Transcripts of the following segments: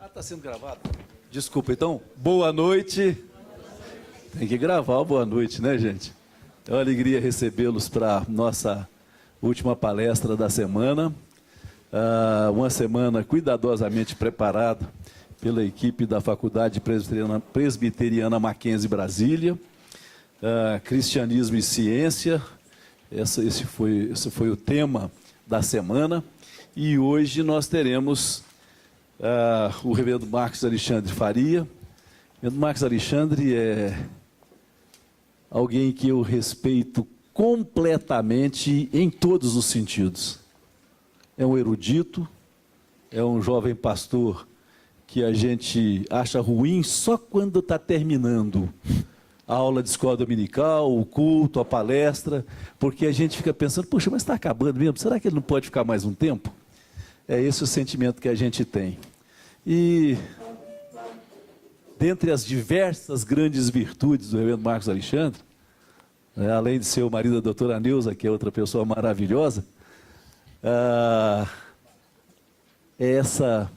Está sendo gravado? Desculpa, então, boa noite. Tem que gravar o boa noite, né, gente? É uma alegria recebê-los para a nossa última palestra da semana. Uma semana cuidadosamente preparada pela equipe da Faculdade Presbiteriana Mackenzie Brasília. Cristianismo e ciência, esse foi o tema da semana. E hoje nós teremos o reverendo Marcos Alexandre Faria. O reverendo Marcos Alexandre é alguém que eu respeito completamente em todos os sentidos. É um erudito, é um jovem pastor que a gente acha ruim só quando está terminando a aula de escola dominical, o culto, a palestra, porque a gente fica pensando, poxa, mas está acabando mesmo, será que ele não pode ficar mais um tempo? É esse o sentimento que a gente tem. E, dentre as diversas grandes virtudes do reverendo Marcos Alexandre, além de ser o marido da doutora Neuza, que é outra pessoa maravilhosa, é essa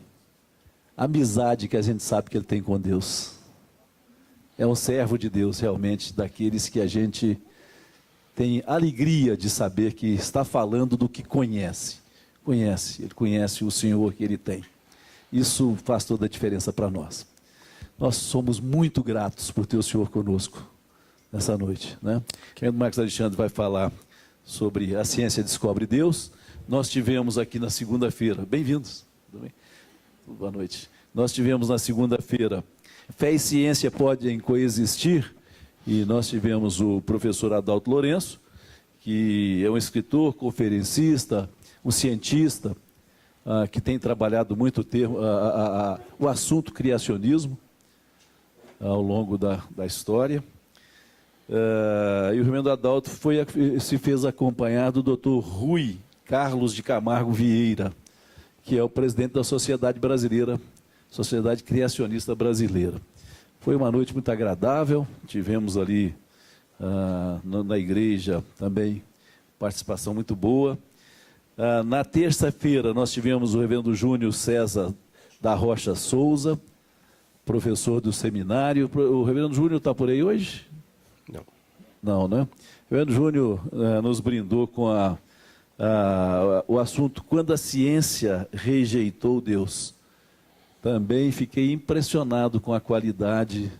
amizade que a gente sabe que ele tem com Deus. É um servo de Deus, realmente, daqueles que a gente tem alegria de saber que está falando do que conhece. Ele conhece o Senhor que ele tem. Isso faz toda a diferença para nós. Nós somos muito gratos por ter o Senhor conosco nessa noite, né? O Marcos Alexandre vai falar sobre a ciência descobre Deus. Nós tivemos aqui na segunda-feira, bem-vindos, tudo bem? Boa noite. Nós tivemos na segunda-feira, fé e ciência podem coexistir, e nós tivemos o professor Adalto Lourenço, que é um escritor, conferencista, um cientista, que tem trabalhado muito o assunto criacionismo ao longo da história. E o reverendo Adalto se fez acompanhar do doutor Rui Carlos de Camargo Vieira, que é o presidente da Sociedade Brasileira, Sociedade Criacionista Brasileira. Foi uma noite muito agradável, tivemos ali na igreja também participação muito boa. Na terça-feira nós tivemos o reverendo Júnior César da Rocha Souza, professor do seminário. O reverendo Júnior está por aí hoje? Não. Não, né? O reverendo Júnior nos brindou com o assunto Quando a Ciência Rejeitou Deus. Também fiquei impressionado com a qualidade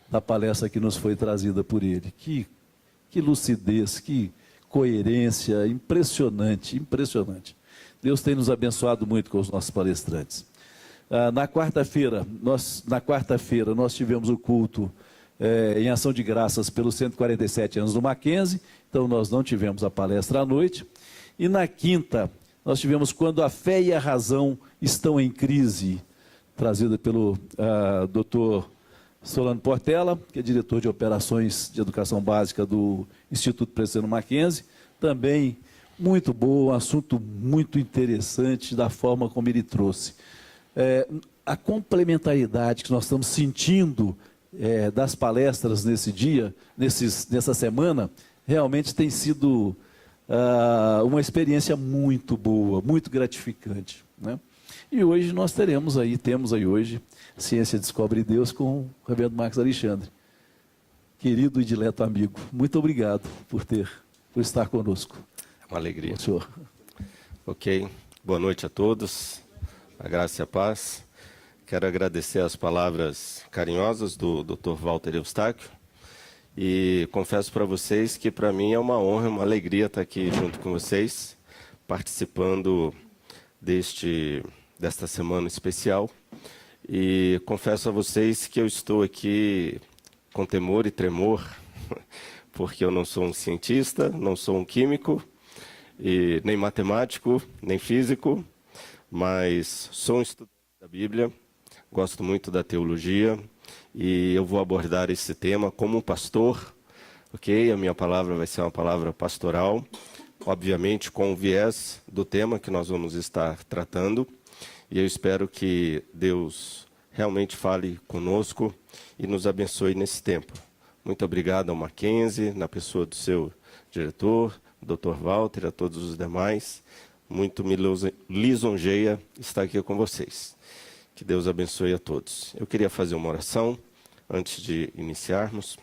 da palestra que nos foi trazida por ele. Que lucidez, que coerência, impressionante. Deus tem nos abençoado muito com os nossos palestrantes. Na quarta-feira nós tivemos o culto em ação de graças pelos 147 anos do Mackenzie, então nós não tivemos a palestra à noite. E na quinta nós tivemos Quando a Fé e a Razão Estão em Crise, trazida pelo Dr. Solano Portela, que é diretor de operações de educação básica do Instituto Presbiteriano Mackenzie. Também muito boa, um assunto muito interessante da forma como ele trouxe. A complementaridade que nós estamos sentindo das palestras nesse dia, nessa semana, realmente tem sido uma experiência muito boa, muito gratificante, né? E hoje nós temos aí hoje, Ciência Descobre Deus com o reverendo Marcos Alexandre. Querido e dileto amigo, muito obrigado por estar conosco. É uma alegria. O senhor. Ok, boa noite a todos, a graça e a paz. Quero agradecer as palavras carinhosas do Dr. Walter Eustáquio e confesso para vocês que para mim é uma honra, uma alegria estar aqui junto com vocês, participando desta semana especial. E confesso a vocês que eu estou aqui com temor e tremor, porque eu não sou um cientista, não sou um químico, e nem matemático, nem físico, mas sou um estudante da Bíblia, gosto muito da teologia, e eu vou abordar esse tema como um pastor, ok? A minha palavra vai ser uma palavra pastoral, obviamente com o viés do tema que nós vamos estar tratando, e eu espero que Deus realmente fale conosco e nos abençoe nesse tempo. Muito obrigado ao Mackenzie, na pessoa do seu diretor, Dr. Walter, a todos os demais. Muito me lisonjeia estar aqui com vocês. Que Deus abençoe a todos. Eu queria fazer uma oração antes de iniciarmos.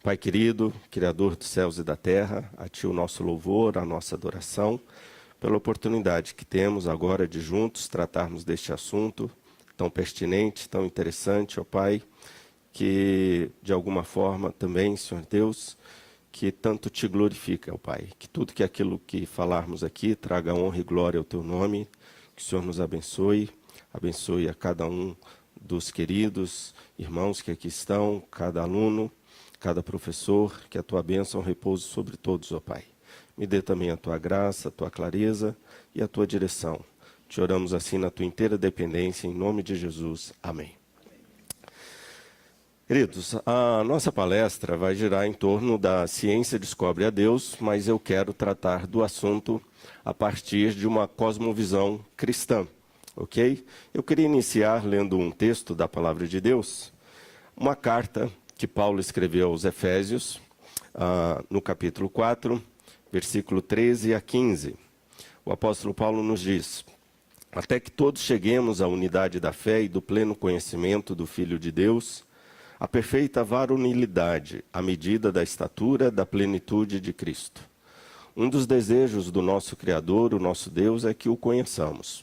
Pai querido, Criador dos céus e da terra, a Ti o nosso louvor, a nossa adoração, pela oportunidade que temos agora de juntos tratarmos deste assunto tão pertinente, tão interessante, ó Pai, que de alguma forma também, Senhor Deus, que tanto Te glorifica, ó Pai, que tudo que aquilo que falarmos aqui traga honra e glória ao Teu nome, que o Senhor nos abençoe, abençoe a cada um dos queridos irmãos que aqui estão, cada aluno, cada professor, que a Tua bênção repouse sobre todos, ó Pai. Me dê também a Tua graça, a Tua clareza e a Tua direção. Te oramos assim na Tua inteira dependência, em nome de Jesus. Amém. Queridos, a nossa palestra vai girar em torno da ciência descobre a Deus, mas eu quero tratar do assunto a partir de uma cosmovisão cristã, ok? Eu queria iniciar lendo um texto da Palavra de Deus, uma carta que Paulo escreveu aos Efésios, no capítulo 4, versículo 13 a 15. O apóstolo Paulo nos diz: até que todos cheguemos à unidade da fé e do pleno conhecimento do Filho de Deus, a perfeita varonilidade, à medida da estatura da plenitude de Cristo. Um dos desejos do nosso Criador, o nosso Deus, é que o conheçamos.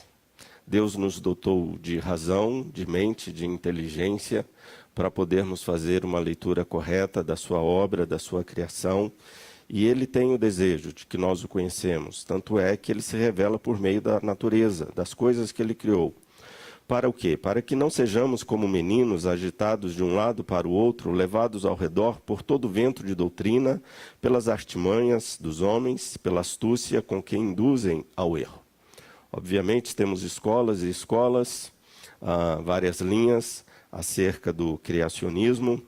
Deus nos dotou de razão, de mente, de inteligência, para podermos fazer uma leitura correta da sua obra, da sua criação, e Ele tem o desejo de que nós o conhecemos. Tanto é que Ele se revela por meio da natureza, das coisas que Ele criou. Para o quê? Para que não sejamos como meninos agitados de um lado para o outro, levados ao redor por todo vento de doutrina, pelas artimanhas dos homens, pela astúcia com que induzem ao erro. Obviamente temos escolas e escolas, várias linhas acerca do criacionismo,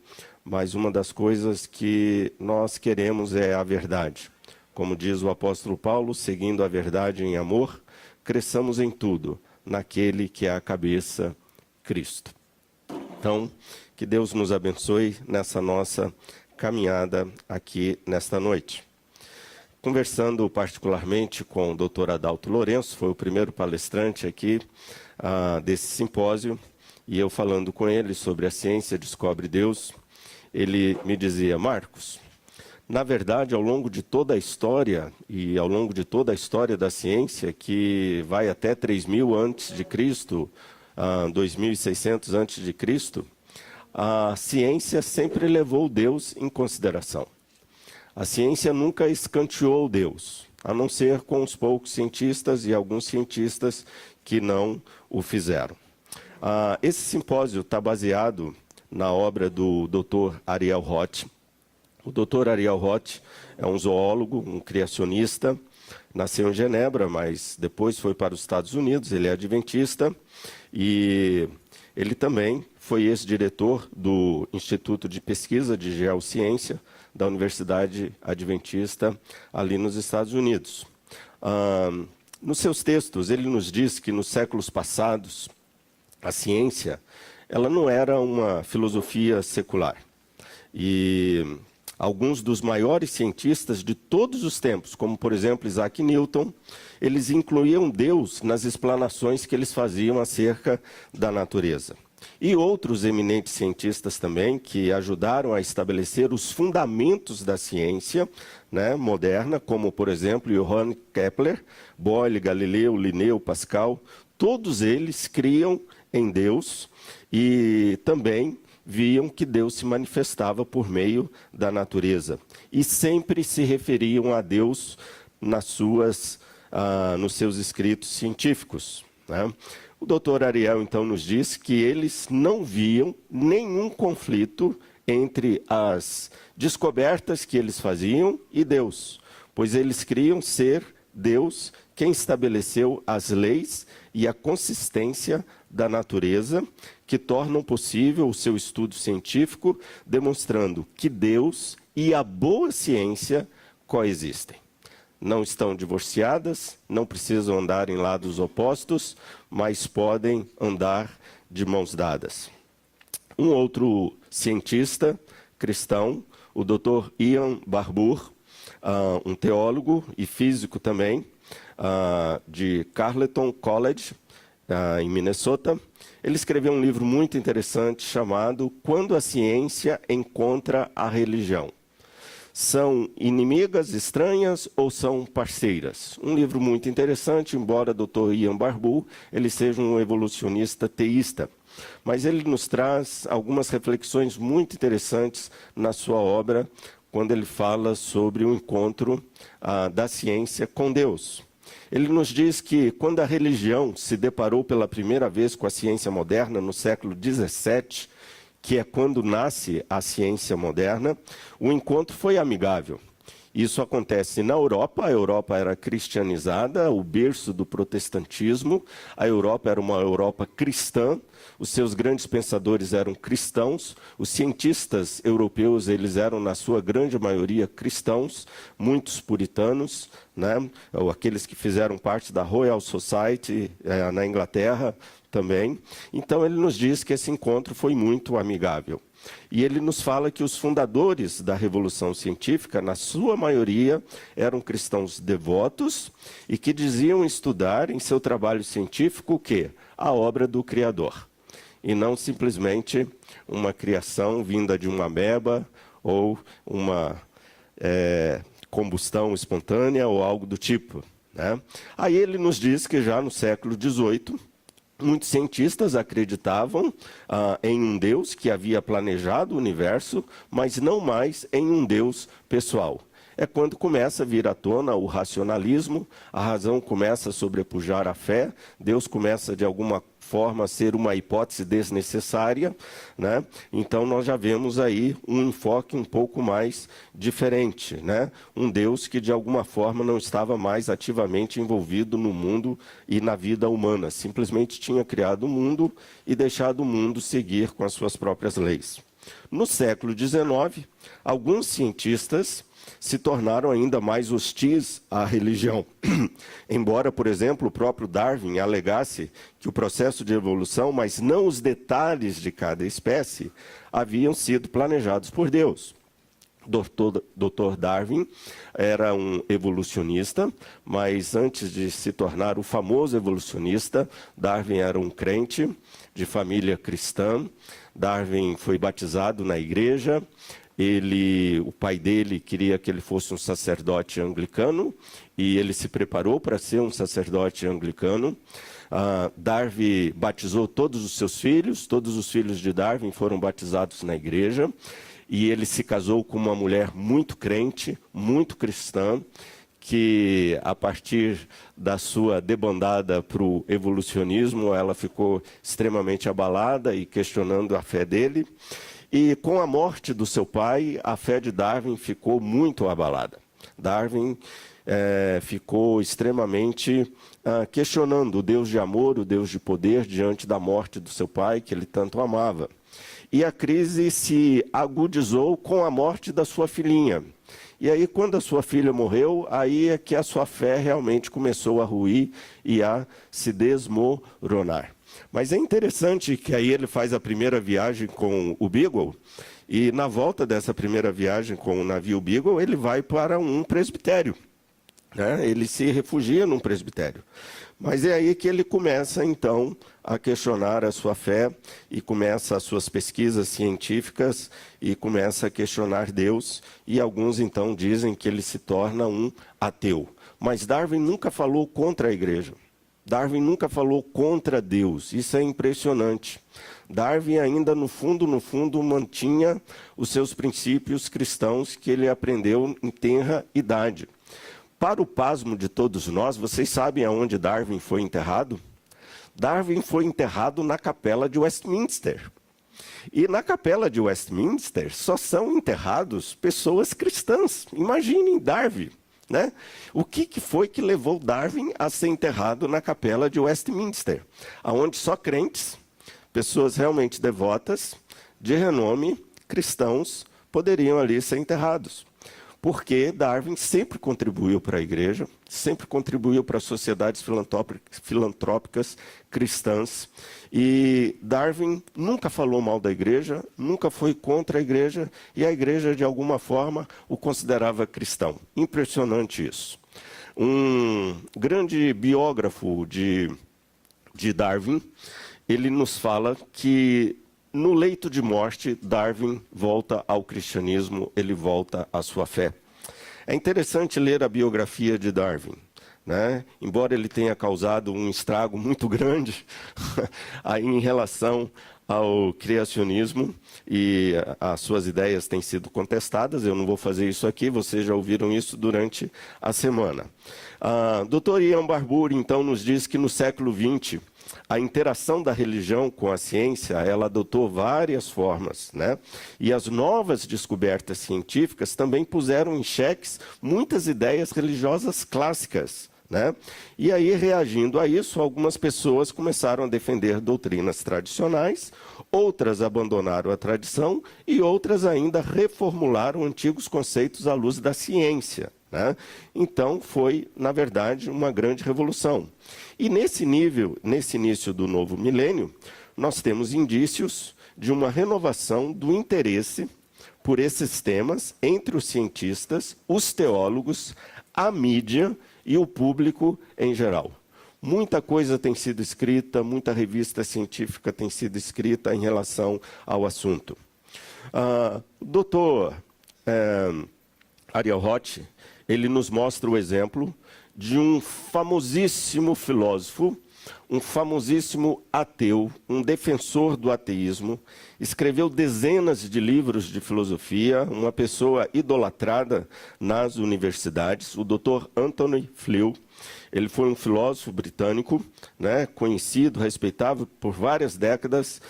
mas uma das coisas que nós queremos é a verdade. Como diz o apóstolo Paulo, seguindo a verdade em amor, cresçamos em tudo, naquele que é a cabeça, Cristo. Então, que Deus nos abençoe nessa nossa caminhada aqui nesta noite. Conversando particularmente com o Dr. Adalto Lourenço, foi o primeiro palestrante aqui desse simpósio, e eu falando com ele sobre a ciência descobre Deus, ele me dizia: Marcos, na verdade, ao longo de toda a história, e ao longo de toda a história da ciência, que vai até 3000 antes de Cristo, 2600 antes de Cristo, a ciência sempre levou Deus em consideração. A ciência nunca escanteou Deus, a não ser com os poucos cientistas e alguns cientistas que não o fizeram. Esse simpósio está baseado na obra do Dr. Ariel Roth. O Dr. Ariel Roth é um zoólogo, um criacionista, nasceu em Genebra, mas depois foi para os Estados Unidos, ele é adventista, e ele também foi ex-diretor do Instituto de Pesquisa de Geociência da Universidade Adventista, ali nos Estados Unidos. Nos seus textos, ele nos diz que nos séculos passados, a ciência ela não era uma filosofia secular. E alguns dos maiores cientistas de todos os tempos, como por exemplo Isaac Newton, eles incluíam Deus nas explanações que eles faziam acerca da natureza. E outros eminentes cientistas também, que ajudaram a estabelecer os fundamentos da ciência, né, moderna, como por exemplo Johann Kepler, Boyle, Galileu, Linneu, Pascal, todos eles criam em Deus e também viam que Deus se manifestava por meio da natureza. E sempre se referiam a Deus nos seus escritos científicos, né? O doutor Ariel, então, nos diz que eles não viam nenhum conflito entre as descobertas que eles faziam e Deus, pois eles criam ser Deus quem estabeleceu as leis e a consistência da natureza, que tornam possível o seu estudo científico, demonstrando que Deus e a boa ciência coexistem. Não estão divorciadas, não precisam andar em lados opostos, mas podem andar de mãos dadas. Um outro cientista cristão, o Dr. Ian Barbour, um teólogo e físico também, de Carleton College, em Minnesota, Ele escreveu um livro muito interessante chamado Quando a Ciência Encontra a Religião. São inimigas estranhas ou são parceiras? Um livro muito interessante, embora Dr. Ian Barbour ele seja um evolucionista teísta. Mas ele nos traz algumas reflexões muito interessantes na sua obra, quando ele fala sobre o encontro da ciência com Deus. Ele nos diz que quando a religião se deparou pela primeira vez com a ciência moderna, no século XVII, que é quando nasce a ciência moderna, o encontro foi amigável. Isso acontece na Europa, a Europa era cristianizada, o berço do protestantismo, a Europa era uma Europa cristã, os seus grandes pensadores eram cristãos, os cientistas europeus eles eram, na sua grande maioria, cristãos, muitos puritanos, né? Ou aqueles que fizeram parte da Royal Society na Inglaterra também. Então ele nos diz que esse encontro foi muito amigável. E ele nos fala que os fundadores da Revolução Científica, na sua maioria, eram cristãos devotos e que diziam estudar em seu trabalho científico o quê? A obra do Criador. E não simplesmente uma criação vinda de uma ameba ou uma combustão espontânea ou algo do tipo, né? Aí ele nos diz que já no século XVIII, muitos cientistas acreditavam em um Deus que havia planejado o universo, mas não mais em um Deus pessoal. É quando começa a vir à tona o racionalismo, a razão começa a sobrepujar a fé, Deus começa de alguma forma a ser uma hipótese desnecessária, né? Então nós já vemos aí um enfoque um pouco mais diferente, né? Um Deus que de alguma forma não estava mais ativamente envolvido no mundo e na vida humana, simplesmente tinha criado o mundo e deixado o mundo seguir com as suas próprias leis. No século XIX, alguns cientistas se tornaram ainda mais hostis à religião. Embora, por exemplo, o próprio Darwin alegasse que o processo de evolução, mas não os detalhes de cada espécie, haviam sido planejados por Deus. Dr. Darwin era um evolucionista, mas antes de se tornar o famoso evolucionista, Darwin era um crente de família cristã. Darwin foi batizado na igreja. O pai dele queria que ele fosse um sacerdote anglicano e ele se preparou para ser um sacerdote anglicano. Darwin batizou todos os filhos de Darwin foram batizados na igreja e ele se casou com uma mulher muito crente, muito cristã, que a partir da sua debandada para o evolucionismo, ela ficou extremamente abalada e questionando a fé dele. E com a morte do seu pai, a fé de Darwin ficou muito abalada. Darwin ficou extremamente questionando o Deus de amor, o Deus de poder, diante da morte do seu pai, que ele tanto amava. E a crise se agudizou com a morte da sua filhinha. E aí, quando a sua filha morreu, aí é que a sua fé realmente começou a ruir e a se desmoronar. Mas é interessante que aí ele faz a primeira viagem com o Beagle, e na volta dessa primeira viagem com o navio Beagle, ele vai para um presbitério, né? Ele se refugia num presbitério. Mas é aí que ele começa, então, a questionar a sua fé, e começa as suas pesquisas científicas, e começa a questionar Deus, e alguns, então, dizem que ele se torna um ateu. Mas Darwin nunca falou contra a igreja. Darwin nunca falou contra Deus, isso é impressionante. Darwin ainda, no fundo, mantinha os seus princípios cristãos que ele aprendeu em tenra idade. Para o pasmo de todos nós, vocês sabem aonde Darwin foi enterrado? Darwin foi enterrado na capela de Westminster. E na capela de Westminster só são enterrados pessoas cristãs. Imaginem Darwin. Né? O que foi que levou Darwin a ser enterrado na capela de Westminster? Onde só crentes, pessoas realmente devotas, de renome, cristãos, poderiam ali ser enterrados. Porque Darwin sempre contribuiu para a igreja, sempre contribuiu para as sociedades filantrópicas cristãs. E Darwin nunca falou mal da igreja, nunca foi contra a igreja, e a igreja, de alguma forma, o considerava cristão. Impressionante isso. Um grande biógrafo de Darwin, ele nos fala que no leito de morte, Darwin volta ao cristianismo, ele volta à sua fé. É interessante ler a biografia de Darwin, né? Embora ele tenha causado um estrago muito grande aí em relação ao criacionismo, e as suas ideias têm sido contestadas, eu não vou fazer isso aqui, vocês já ouviram isso durante a semana. Dr. Ian Barbour, então, nos diz que no século XX, a interação da religião com a ciência, ela adotou várias formas, né? E as novas descobertas científicas também puseram em xeque muitas ideias religiosas clássicas, né? E aí, reagindo a isso, algumas pessoas começaram a defender doutrinas tradicionais, outras abandonaram a tradição e outras ainda reformularam antigos conceitos à luz da ciência, né? Então, foi, na verdade, uma grande revolução. E nesse início do novo milênio, nós temos indícios de uma renovação do interesse por esses temas entre os cientistas, os teólogos, a mídia e o público em geral. Muita coisa tem sido escrita, muita revista científica tem sido escrita em relação ao assunto. O doutor Ariel Roth, ele nos mostra o exemplo de um famosíssimo filósofo, um famosíssimo ateu, um defensor do ateísmo, escreveu dezenas de livros de filosofia, uma pessoa idolatrada nas universidades, o Dr. Anthony Flew. Ele foi um filósofo britânico, né, conhecido, respeitável por várias décadas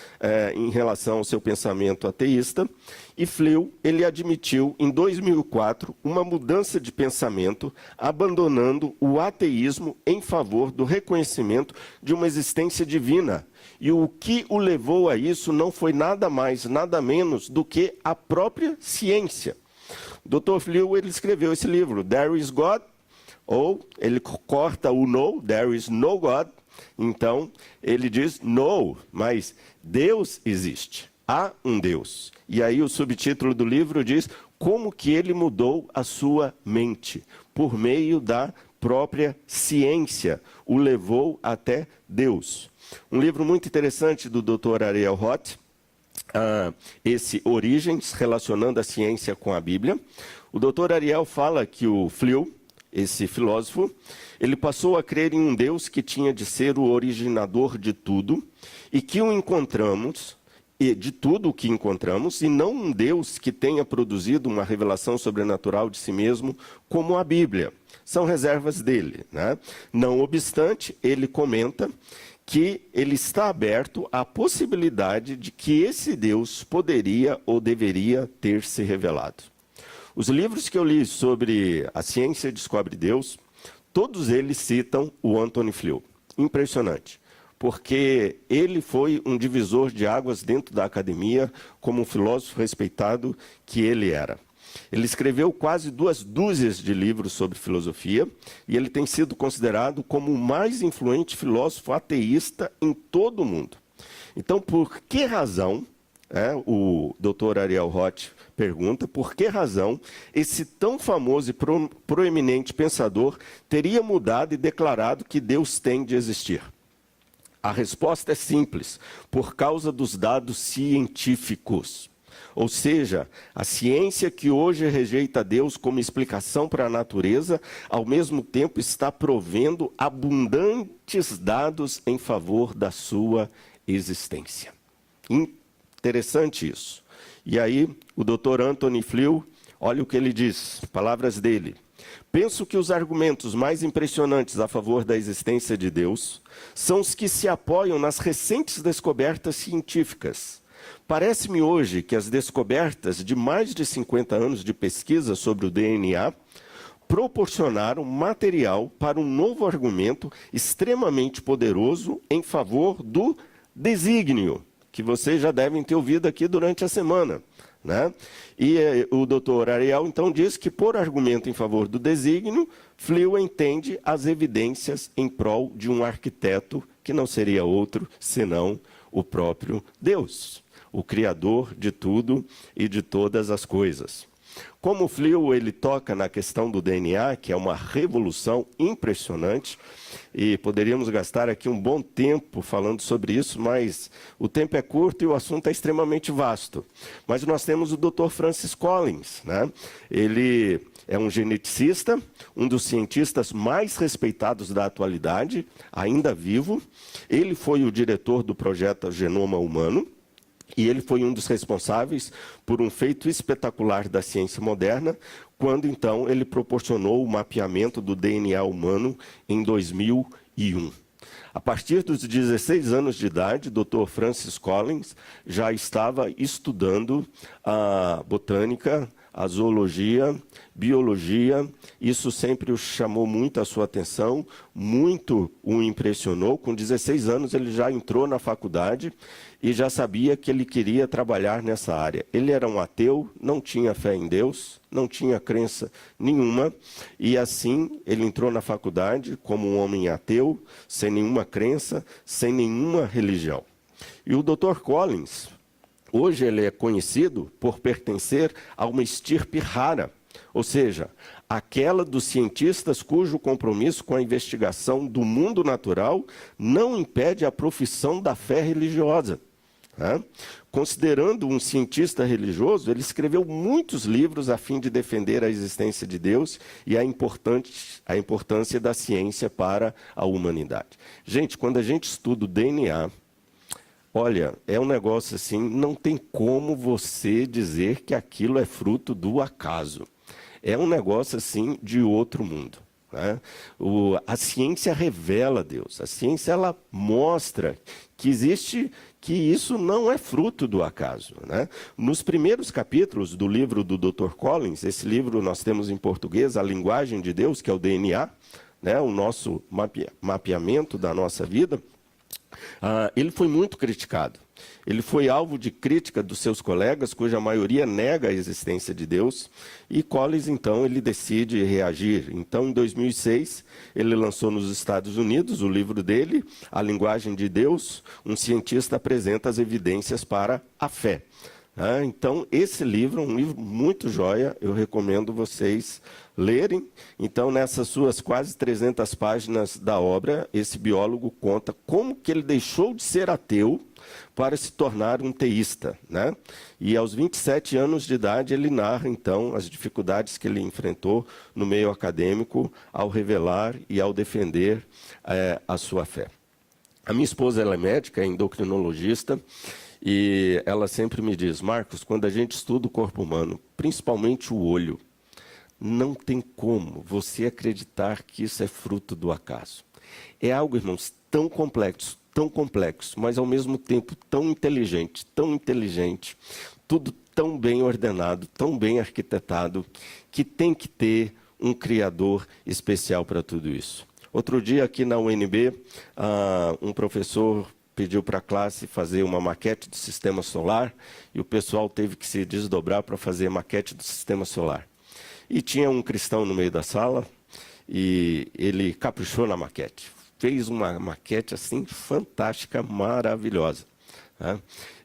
em relação ao seu pensamento ateísta. E Flew, ele admitiu em 2004 uma mudança de pensamento, abandonando o ateísmo em favor do reconhecimento de uma existência divina. E o que o levou a isso não foi nada mais, nada menos do que a própria ciência. O Dr. Flew, ele escreveu esse livro, There is God, ou ele corta o no, there is no God. Então, ele diz no, mas Deus existe, há um Deus. E aí o subtítulo do livro diz como que ele mudou a sua mente, por meio da própria ciência, o levou até Deus. Um livro muito interessante do Dr. Ariel Roth, esse Origens, relacionando a ciência com a Bíblia. O Dr. Ariel fala que o Flew, esse filósofo, ele passou a crer em um Deus que tinha de ser o originador de tudo, e que o encontramos, e de tudo o que encontramos, e não um Deus que tenha produzido uma revelação sobrenatural de si mesmo, como a Bíblia. São reservas dele, né? Não obstante, ele comenta que ele está aberto à possibilidade de que esse Deus poderia ou deveria ter se revelado. Os livros que eu li sobre a ciência descobre Deus, todos eles citam o Anthony Flew. Impressionante, porque ele foi um divisor de águas dentro da academia, como um filósofo respeitado que ele era. Ele escreveu quase 2 dúzias de livros sobre filosofia, e ele tem sido considerado como o mais influente filósofo ateísta em todo o mundo. Então, por que razão, o Dr. Ariel Roth pergunta, por que razão esse tão famoso e proeminente pensador teria mudado e declarado que Deus tem de existir? A resposta é simples, por causa dos dados científicos. Ou seja, a ciência que hoje rejeita Deus como explicação para a natureza, ao mesmo tempo está provendo abundantes dados em favor da sua existência. Interessante isso. E aí, o Dr. Anthony Flew, olha o que ele diz, palavras dele. Penso que os argumentos mais impressionantes a favor da existência de Deus são os que se apoiam nas recentes descobertas científicas. Parece-me hoje que as descobertas de mais de 50 anos de pesquisa sobre o DNA proporcionaram material para um novo argumento extremamente poderoso em favor do desígnio, que vocês já devem ter ouvido aqui durante a semana, né? E o Dr. Ariel, então, diz que, por argumento em favor do desígnio, Flew entende as evidências em prol de um arquiteto que não seria outro senão o próprio Deus, o Criador de tudo e de todas as coisas. Como o Flio, ele toca na questão do DNA, que é uma revolução impressionante, e poderíamos gastar aqui um bom tempo falando sobre isso, mas o tempo é curto e o assunto é extremamente vasto. Mas nós temos o Dr. Francis Collins, né? Ele é um geneticista, um dos cientistas mais respeitados da atualidade, ainda vivo. Ele foi o diretor do projeto Genoma Humano, e ele foi um dos responsáveis por um feito espetacular da ciência moderna, quando então ele proporcionou o mapeamento do DNA humano em 2001. A partir dos 16 anos de idade, Dr. Francis Collins já estava estudando a botânica, a zoologia, biologia. Isso sempre o chamou muito a sua atenção, muito o impressionou. Com 16 anos ele já entrou na faculdade e já sabia que ele queria trabalhar nessa área. Ele era um ateu, não tinha fé em Deus, não tinha crença nenhuma, e assim ele entrou na faculdade como um homem ateu, sem nenhuma crença, sem nenhuma religião. E o Dr. Collins, hoje ele é conhecido por pertencer a uma estirpe rara, ou seja, aquela dos cientistas cujo compromisso com a investigação do mundo natural não impede a profissão da fé religiosa. Considerando um cientista religioso, ele escreveu muitos livros a fim de defender a existência de Deus e a importância da ciência para a humanidade. Gente, quando a gente estuda o DNA, olha, é um negócio assim, não tem como você dizer que aquilo é fruto do acaso. É um negócio assim de outro mundo. A ciência revela Deus, a ciência ela mostra que existe, que isso não é fruto do acaso. Nos primeiros capítulos do livro do Dr. Collins, esse livro nós temos em português, A Linguagem de Deus, que é o DNA, o nosso mapeamento da nossa vida, ele foi muito criticado. Ele foi alvo de crítica dos seus colegas, cuja maioria nega a existência de Deus, e Collins, então, ele decide reagir. Então, em 2006, ele lançou nos Estados Unidos o livro dele, A Linguagem de Deus, um cientista apresenta as evidências para a fé. Então, esse livro é um livro muito joia, eu recomendo vocês lerem. Então, nessas suas quase 300 páginas da obra, esse biólogo conta como que ele deixou de ser ateu para se tornar um teísta. E aos 27 anos de idade, ele narra, então, as dificuldades que ele enfrentou no meio acadêmico ao revelar e ao defender a sua fé. A minha esposa ela é médica, é endocrinologista, e ela sempre me diz, Marcos, quando a gente estuda o corpo humano, principalmente o olho, não tem como você acreditar que isso é fruto do acaso. É algo, irmãos, tão complexo, mas ao mesmo tempo tão inteligente, tudo tão bem ordenado, tão bem arquitetado, que tem que ter um criador especial para tudo isso. Outro dia aqui na UNB, um professor pediu para a classe fazer uma maquete do sistema solar e o pessoal teve que se desdobrar para fazer a maquete do sistema solar. E tinha um cristão no meio da sala e ele caprichou na maquete. Fez uma maquete assim fantástica, maravilhosa.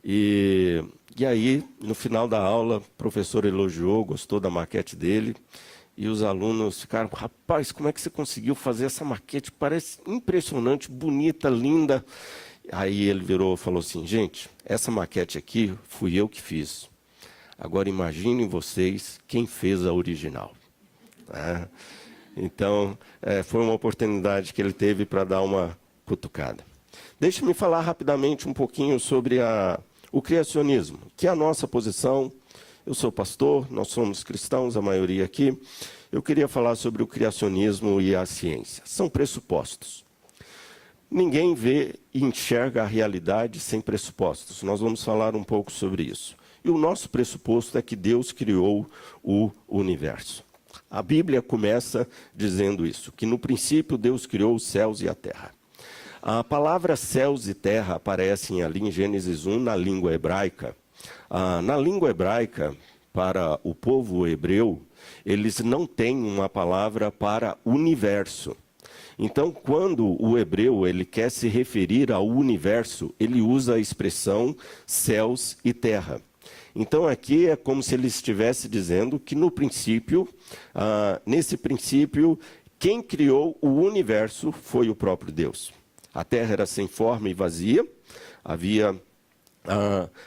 E aí, no final da aula, o professor elogiou, gostou da maquete dele. E os alunos ficaram, rapaz, como é que você conseguiu fazer essa maquete? Parece impressionante, bonita, linda. Aí ele virou e falou assim, gente, essa maquete aqui fui eu que fiz. Agora imaginem vocês quem fez a original. Então, foi uma oportunidade que ele teve para dar uma cutucada. Deixe-me falar rapidamente um pouquinho sobre o criacionismo, que é a nossa posição. Eu sou pastor, nós somos cristãos, a maioria aqui. Eu queria falar sobre o criacionismo e a ciência. São pressupostos. Ninguém vê e enxerga a realidade sem pressupostos. Nós vamos falar um pouco sobre isso. E o nosso pressuposto é que Deus criou o universo. A Bíblia começa dizendo isso, que no princípio Deus criou os céus e a terra. A palavra céus e terra aparecem ali em Gênesis 1 na língua hebraica. Na língua hebraica, para o povo hebreu, eles não têm uma palavra para universo. Então, quando o hebreu ele quer se referir ao universo, ele usa a expressão céus e terra. Então aqui é como se ele estivesse dizendo que no princípio, nesse princípio, quem criou o universo foi o próprio Deus. A terra era sem forma e vazia, havia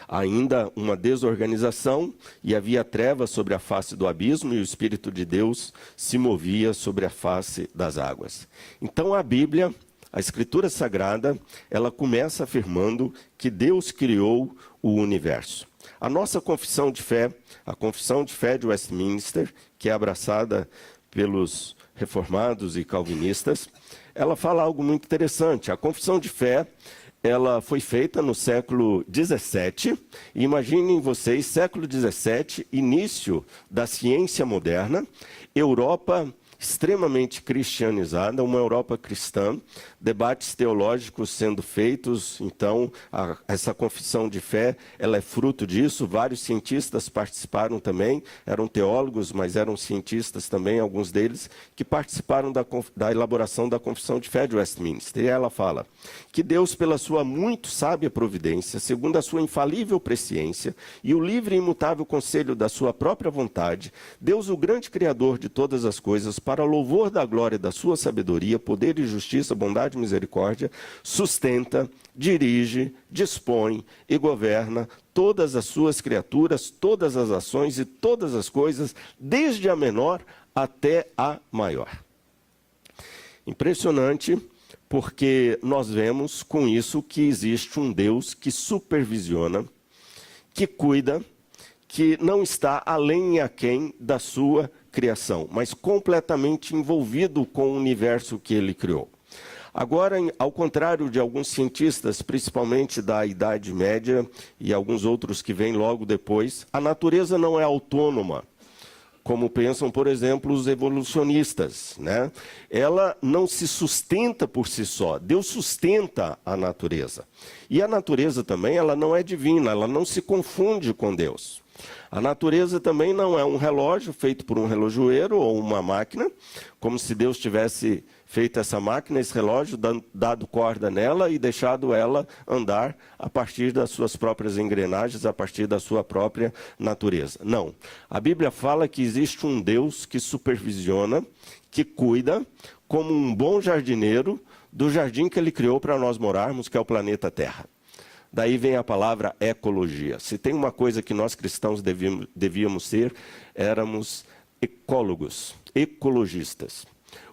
ainda uma desorganização e havia trevas sobre a face do abismo e o Espírito de Deus se movia sobre a face das águas. Então a Bíblia, a Escritura Sagrada, ela começa afirmando que Deus criou o universo. A nossa confissão de fé, a Confissão de Fé de Westminster, que é abraçada pelos reformados e calvinistas, ela fala algo muito interessante. A Confissão de Fé, ela foi feita no século XVII, e imaginem vocês, século XVII, início da ciência moderna, Europa extremamente cristianizada, uma Europa cristã, debates teológicos sendo feitos. Então, essa confissão de fé, ela é fruto disso. Vários cientistas participaram também, eram teólogos, mas eram cientistas também, alguns deles, que participaram da elaboração da confissão de fé de Westminster. E ela fala que Deus, pela sua muito sábia providência, segundo a sua infalível presciência e o livre e imutável conselho da sua própria vontade, Deus, o grande Criador de todas as coisas, para louvor da glória da sua sabedoria, poder e justiça, bondade e misericórdia, sustenta, dirige, dispõe e governa todas as suas criaturas, todas as ações e todas as coisas, desde a menor até a maior. Impressionante, porque nós vemos com isso que existe um Deus que supervisiona, que cuida, que não está além e aquém da sua criação, mas completamente envolvido com o universo que ele criou. Agora, ao contrário de alguns cientistas, principalmente da Idade Média e alguns outros que vêm logo depois, a natureza não é autônoma, como pensam, por exemplo, os evolucionistas, né? Ela não se sustenta por si só, Deus sustenta a natureza. E a natureza também, ela não é divina, ela não se confunde com Deus. A natureza também não é um relógio feito por um relojoeiro ou uma máquina, como se Deus tivesse feito essa máquina, esse relógio, dado corda nela e deixado ela andar a partir das suas próprias engrenagens, a partir da sua própria natureza. Não. A Bíblia fala que existe um Deus que supervisiona, que cuida, como um bom jardineiro, do jardim que ele criou para nós morarmos, que é o planeta Terra. Daí vem a palavra ecologia. Se tem uma coisa que nós cristãos devíamos ser, éramos ecólogos, ecologistas.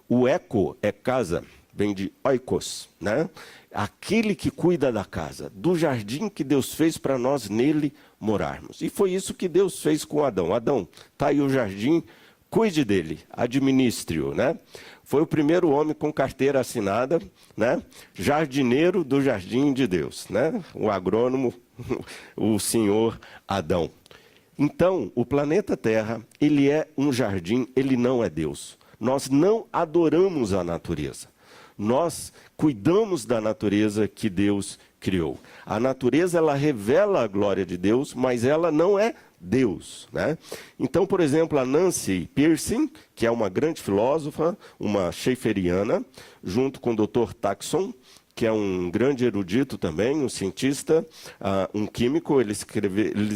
O eco é casa, vem de oikos, né? Aquele que cuida da casa, do jardim que Deus fez para nós nele morarmos. E foi isso que Deus fez com Adão. Adão, está aí o jardim, cuide dele, administre-o, né? Foi o primeiro homem com carteira assinada, né? Jardineiro do jardim de Deus, né? O agrônomo, o senhor Adão. Então, o planeta Terra, ele é um jardim, ele não é Deus. Nós não adoramos a natureza. Nós cuidamos da natureza que Deus criou. A natureza, ela revela a glória de Deus, mas ela não é Deus, né? Então, por exemplo, a Nancy Pearcey, que é uma grande filósofa, uma schaefferiana, junto com o Dr. Taxon, que é um grande erudito também, um cientista, um químico, eles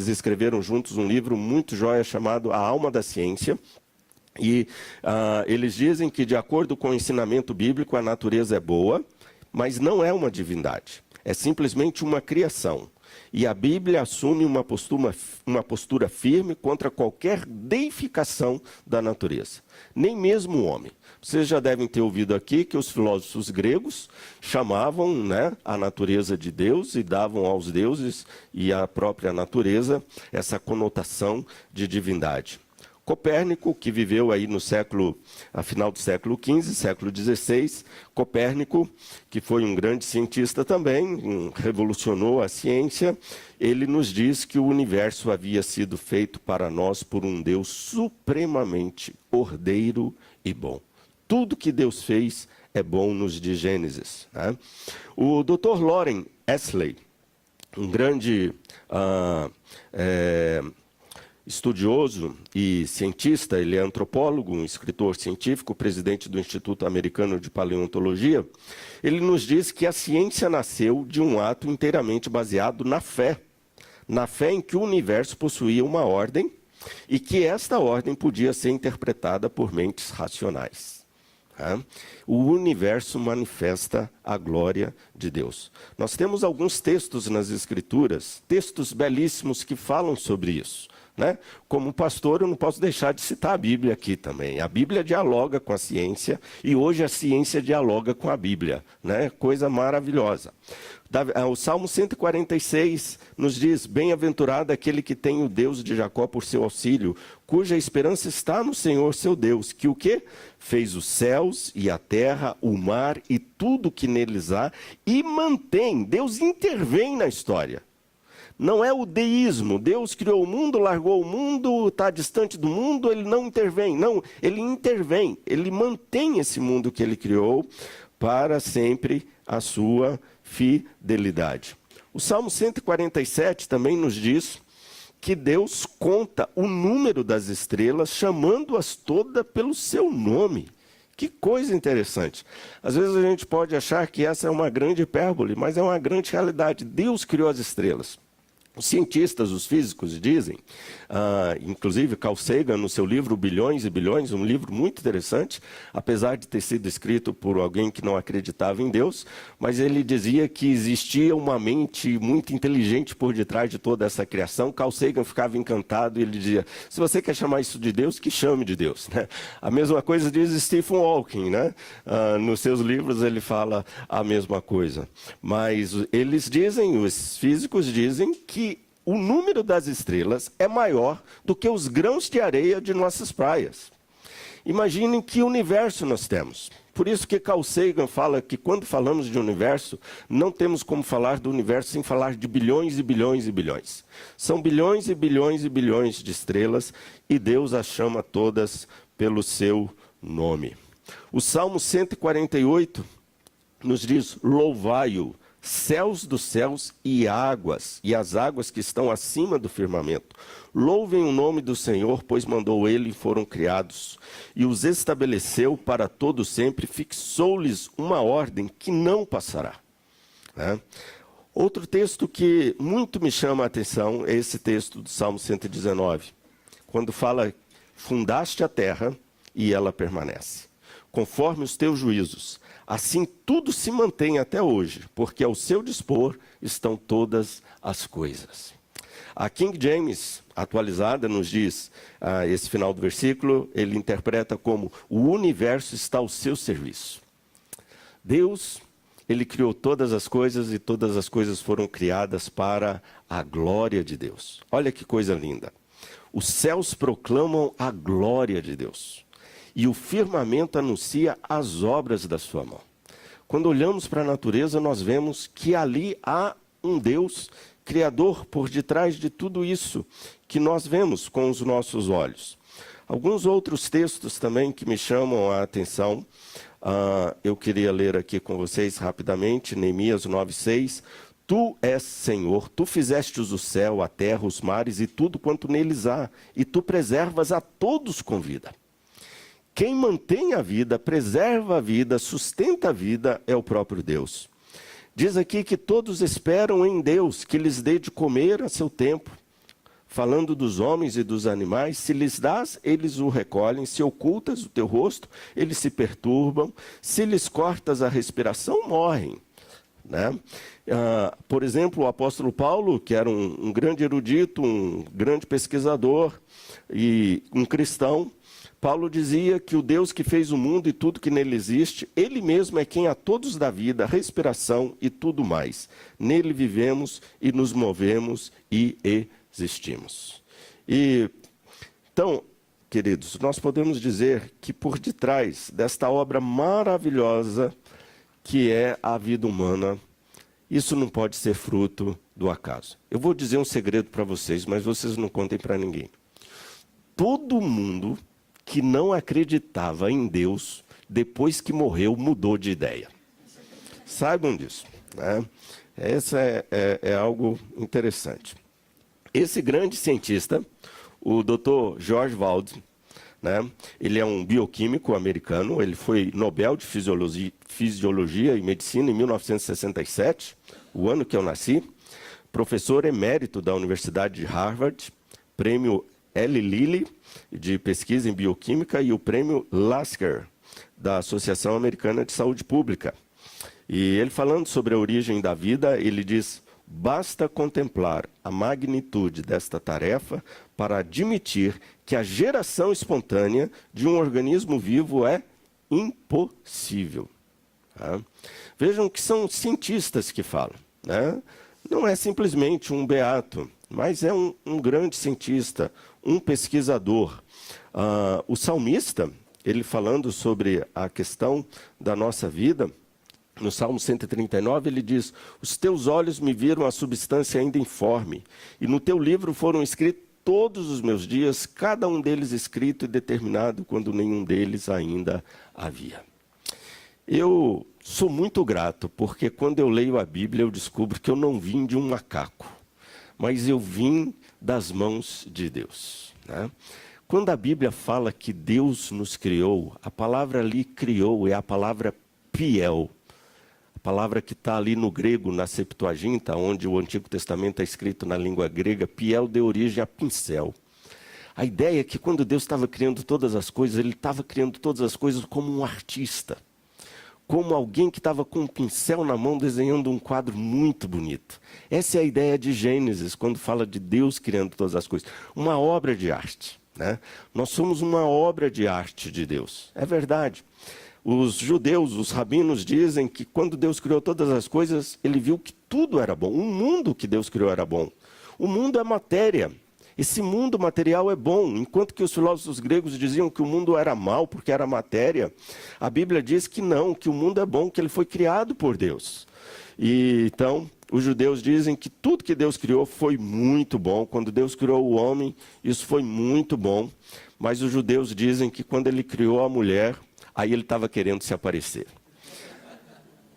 escreveram juntos um livro muito joia chamado A Alma da Ciência. E eles dizem que, de acordo com o ensinamento bíblico, a natureza é boa, mas não é uma divindade. É simplesmente uma criação. E a Bíblia assume uma postura firme contra qualquer deificação da natureza. Nem mesmo o homem. Vocês já devem ter ouvido aqui que os filósofos gregos chamavam, né, a natureza de Deus e davam aos deuses e à própria natureza essa conotação de divindade. Copérnico, que viveu aí a final do século XV, século XVI, Copérnico, que foi um grande cientista também, revolucionou a ciência, ele nos diz que o universo havia sido feito para nós por um Deus supremamente ordeiro e bom. Tudo que Deus fez é bom, nos diz Gênesis, né? O Dr. Loren Astley, um grande estudioso e cientista, ele é antropólogo, um escritor científico, presidente do Instituto Americano de Paleontologia, ele nos diz que a ciência nasceu de um ato inteiramente baseado na fé na fé em que o universo possuía uma ordem e que esta ordem podia ser interpretada por mentes racionais. O universo manifesta a glória de Deus. Nós temos alguns textos nas Escrituras, textos belíssimos que falam sobre isso. Como pastor, eu não posso deixar de citar a Bíblia aqui também. A Bíblia dialoga com a ciência e hoje a ciência dialoga com a Bíblia. Coisa maravilhosa. O Salmo 146 nos diz: bem-aventurado aquele que tem o Deus de Jacó por seu auxílio, cuja esperança está no Senhor seu Deus, que o quê? Fez os céus e a terra, o mar e tudo que neles há, e mantém. Deus intervém na história. Não é o deísmo, Deus criou o mundo, largou o mundo, está distante do mundo, ele não intervém. Não, ele intervém, ele mantém esse mundo que ele criou para sempre a sua fidelidade. O Salmo 147 também nos diz que Deus conta o número das estrelas, chamando-as todas pelo seu nome. Que coisa interessante. Às vezes a gente pode achar que essa é uma grande hipérbole, mas é uma grande realidade. Deus criou as estrelas. Os cientistas, os físicos dizem, inclusive Carl Sagan, no seu livro Bilhões e Bilhões, um livro muito interessante, apesar de ter sido escrito por alguém que não acreditava em Deus, mas ele dizia que existia uma mente muito inteligente por detrás de toda essa criação. Carl Sagan ficava encantado e ele dizia: se você quer chamar isso de Deus, que chame de Deus. A mesma coisa diz Stephen Hawking, nos seus livros ele fala a mesma coisa. Mas eles dizem, os físicos dizem, que o número das estrelas é maior do que os grãos de areia de nossas praias. Imaginem que universo nós temos. Por isso que Carl Sagan fala que quando falamos de universo, não temos como falar do universo sem falar de bilhões e bilhões e bilhões. São bilhões e bilhões e bilhões de estrelas e Deus as chama todas pelo seu nome. O Salmo 148 nos diz: louvai-o, céus dos céus e as águas que estão acima do firmamento. Louvem o nome do Senhor, pois mandou ele e foram criados. E os estabeleceu para todo sempre, fixou-lhes uma ordem que não passará. Outro texto que muito me chama a atenção é esse texto do Salmo 119. Quando fala: fundaste a terra e ela permanece, conforme os teus juízos. Assim tudo se mantém até hoje, porque ao seu dispor estão todas as coisas. A King James, atualizada, nos diz, esse final do versículo, ele interpreta como: o universo está ao seu serviço. Deus, ele criou todas as coisas e todas as coisas foram criadas para a glória de Deus. Olha que coisa linda. Os céus proclamam a glória de Deus. E o firmamento anuncia as obras da sua mão. Quando olhamos para a natureza, nós vemos que ali há um Deus criador por detrás de tudo isso que nós vemos com os nossos olhos. Alguns outros textos também que me chamam a atenção, eu queria ler aqui com vocês rapidamente, Neemias 9:6. Tu és Senhor, tu fizestes o céu, a terra, os mares e tudo quanto neles há, e tu preservas a todos com vida. Quem mantém a vida, preserva a vida, sustenta a vida, é o próprio Deus. Diz aqui que todos esperam em Deus, que lhes dê de comer a seu tempo. Falando dos homens e dos animais, se lhes dás, eles o recolhem. Se ocultas o teu rosto, eles se perturbam. Se lhes cortas a respiração, morrem. Por exemplo, o apóstolo Paulo, que era um grande erudito, um grande pesquisador e um cristão, Paulo dizia que o Deus que fez o mundo e tudo que nele existe, ele mesmo é quem a todos dá vida, respiração e tudo mais. Nele vivemos e nos movemos e existimos. Então, queridos, nós podemos dizer que por detrás desta obra maravilhosa que é a vida humana, isso não pode ser fruto do acaso. Eu vou dizer um segredo para vocês, mas vocês não contem para ninguém. Todo mundo que não acreditava em Deus, depois que morreu, mudou de ideia. Saibam disso. Essa é algo interessante. Esse grande cientista, o Dr. George Wald, ele é um bioquímico americano, ele foi Nobel de Fisiologia e Medicina em 1967, o ano que eu nasci. professor emérito da Universidade de Harvard, prêmio L. Lilly de pesquisa em bioquímica e o prêmio Lasker da Associação Americana de Saúde Pública. E ele falando sobre a origem da vida, ele diz: basta contemplar a magnitude desta tarefa para admitir que a geração espontânea de um organismo vivo é impossível. Tá? Vejam que são cientistas que falam, né? Não é simplesmente um beato, mas é um grande cientista, um pesquisador. O salmista, ele falando sobre a questão da nossa vida, no Salmo 139, ele diz: os teus olhos me viram a substância ainda informe, e no teu livro foram escritos todos os meus dias, cada um deles escrito e determinado, quando nenhum deles ainda havia. Eu sou muito grato, porque quando eu leio a Bíblia, eu descubro que eu não vim de um macaco, mas eu vim das mãos de Deus, né? Quando a Bíblia fala que Deus nos criou, a palavra ali criou é a palavra piel. A palavra que está ali no grego, na Septuaginta, onde o Antigo Testamento é escrito na língua grega, piel deu origem a pincel. A ideia é que quando Deus estava criando todas as coisas, Ele estava criando todas as coisas como um artista. Como alguém que estava com um pincel na mão desenhando um quadro muito bonito. Essa é a ideia de Gênesis, quando fala de Deus criando todas as coisas. Uma obra de arte, né? Nós somos uma obra de arte de Deus. É verdade. Os judeus, os rabinos dizem que quando Deus criou todas as coisas, Ele viu que tudo era bom. O mundo que Deus criou era bom. O mundo é matéria. Esse mundo material é bom. Enquanto que os filósofos gregos diziam que o mundo era mau porque era matéria, a Bíblia diz que não, que o mundo é bom, que ele foi criado por Deus. E então, os judeus dizem que tudo que Deus criou foi muito bom. Quando Deus criou o homem, isso foi muito bom. Mas os judeus dizem que quando Ele criou a mulher, aí Ele estava querendo se aparecer.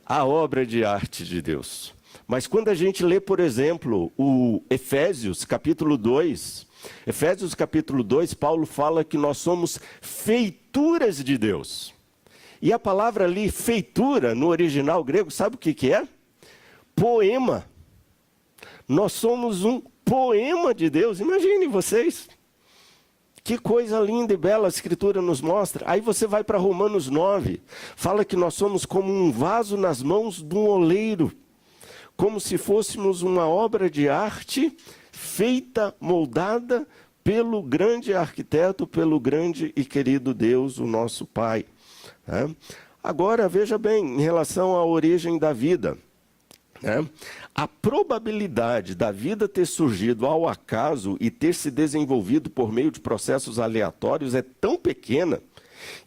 A obra de arte de Deus. Mas quando a gente lê, por exemplo, o Efésios capítulo 2, Paulo fala que nós somos feituras de Deus. E a palavra ali, feitura, no original grego, sabe o que é? Poema. Nós somos um poema de Deus, imaginem vocês. Que coisa linda e bela a Escritura nos mostra. Aí você vai para Romanos 9, fala que nós somos como um vaso nas mãos de um oleiro. Como se fôssemos uma obra de arte feita, moldada pelo grande arquiteto, pelo grande e querido Deus, o nosso Pai. Né? Agora, veja bem, em relação à origem da vida. Né? A probabilidade da vida ter surgido ao acaso e ter se desenvolvido por meio de processos aleatórios é tão pequena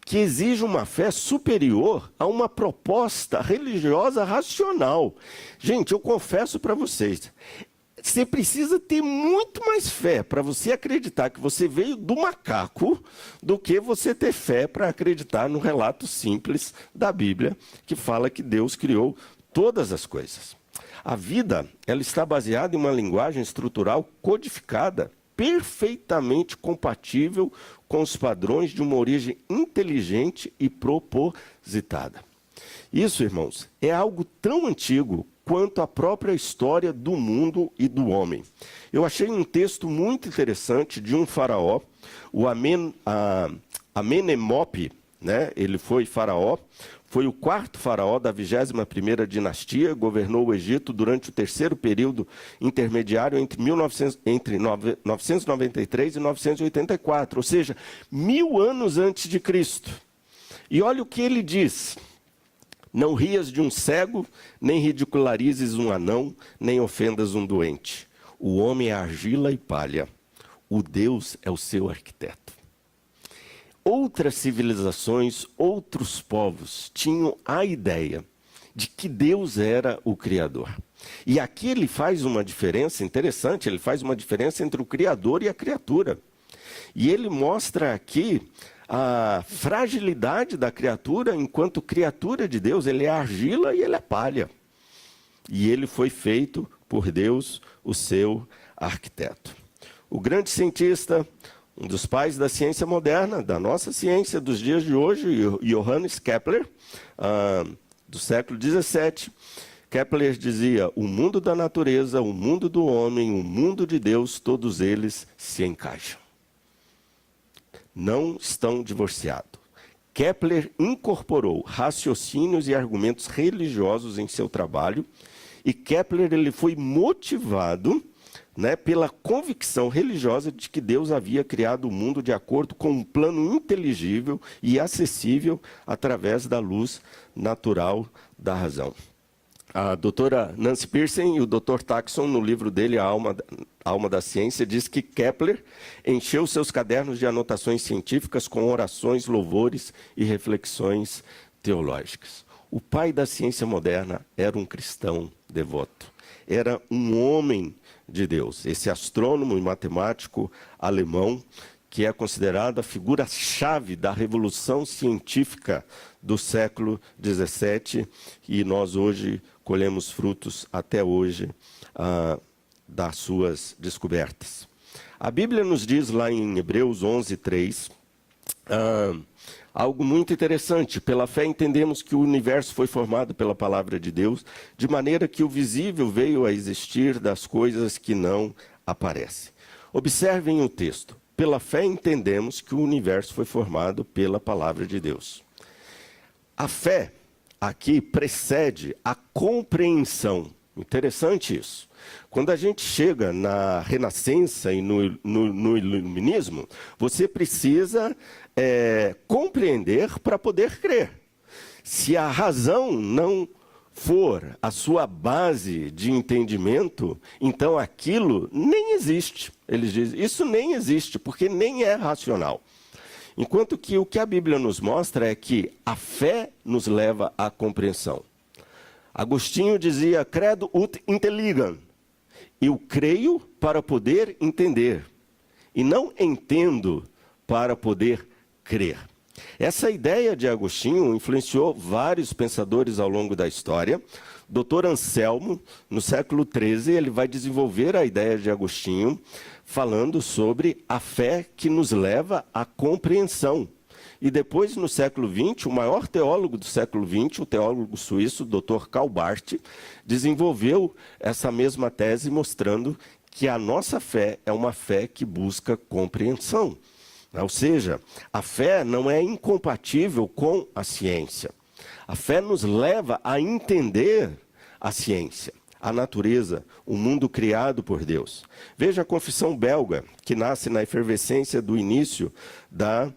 que exige uma fé superior a uma proposta religiosa racional. Gente, eu confesso para vocês, você precisa ter muito mais fé para você acreditar que você veio do macaco do que você ter fé para acreditar no relato simples da Bíblia, que fala que Deus criou todas as coisas. A vida, ela está baseada em uma linguagem estrutural codificada, perfeitamente compatível com os padrões de uma origem inteligente e propositada. Isso, irmãos, é algo tão antigo quanto a própria história do mundo e do homem. Eu achei um texto muito interessante de um faraó, o Amenemope, né? Ele foi faraó, foi o quarto faraó da 21ª dinastia, governou o Egito durante o terceiro período intermediário entre 993 e 984, ou seja, 1000 anos antes de Cristo. E olha o que ele diz: não rias de um cego, nem ridicularizes um anão, nem ofendas um doente. O homem é argila e palha, o Deus é o seu arquiteto. Outras civilizações, outros povos tinham a ideia de que Deus era o Criador. E aqui ele faz uma diferença interessante, ele faz uma diferença entre o Criador e a criatura. E ele mostra aqui a fragilidade da criatura, enquanto criatura de Deus, ele é argila e ele é palha. E ele foi feito por Deus, o seu arquiteto. O grande cientista, um dos pais da ciência moderna, da nossa ciência dos dias de hoje, Johannes Kepler, do século XVII, Kepler dizia: o mundo da natureza, o mundo do homem, o mundo de Deus, todos eles se encaixam. Não estão divorciados. Kepler incorporou raciocínios e argumentos religiosos em seu trabalho, e Kepler ele foi motivado, né, pela convicção religiosa de que Deus havia criado o mundo de acordo com um plano inteligível e acessível através da luz natural da razão. A doutora Nancy Pearson e o Dr. Taxon, no livro dele, A Alma da Ciência, diz que Kepler encheu seus cadernos de anotações científicas com orações, louvores e reflexões teológicas. O pai da ciência moderna era um cristão devoto. Era um homem de Deus. Esse astrônomo e matemático alemão, que é considerado a figura-chave da revolução científica do século XVII, e nós hoje colhemos frutos até hoje das suas descobertas. A Bíblia nos diz lá em Hebreus 11:3, algo muito interessante. Pela fé entendemos que o universo foi formado pela palavra de Deus, de maneira que o visível veio a existir das coisas que não aparecem. Observem o texto. Pela fé entendemos que o universo foi formado pela palavra de Deus. A fé aqui precede a compreensão. Interessante isso. Quando a gente chega na Renascença e no Iluminismo, você precisa compreender para poder crer. Se a razão não for a sua base de entendimento, então aquilo nem existe. Eles dizem, isso nem existe, porque nem é racional. Enquanto que o que a Bíblia nos mostra é que a fé nos leva à compreensão. Agostinho dizia, credo ut intelligam. Eu creio para poder entender, e não entendo para poder crer. Essa ideia de Agostinho influenciou vários pensadores ao longo da história. Dr. Anselmo, no século XIII, ele vai desenvolver a ideia de Agostinho, falando sobre a fé que nos leva à compreensão. E depois, no século XX, o maior teólogo do século XX, o teólogo suíço, Dr. Karl Barth, desenvolveu essa mesma tese, mostrando que a nossa fé é uma fé que busca compreensão. Ou seja, a fé não é incompatível com a ciência. A fé nos leva a entender a ciência, a natureza, o mundo criado por Deus. Veja a confissão belga, que nasce na efervescência do início da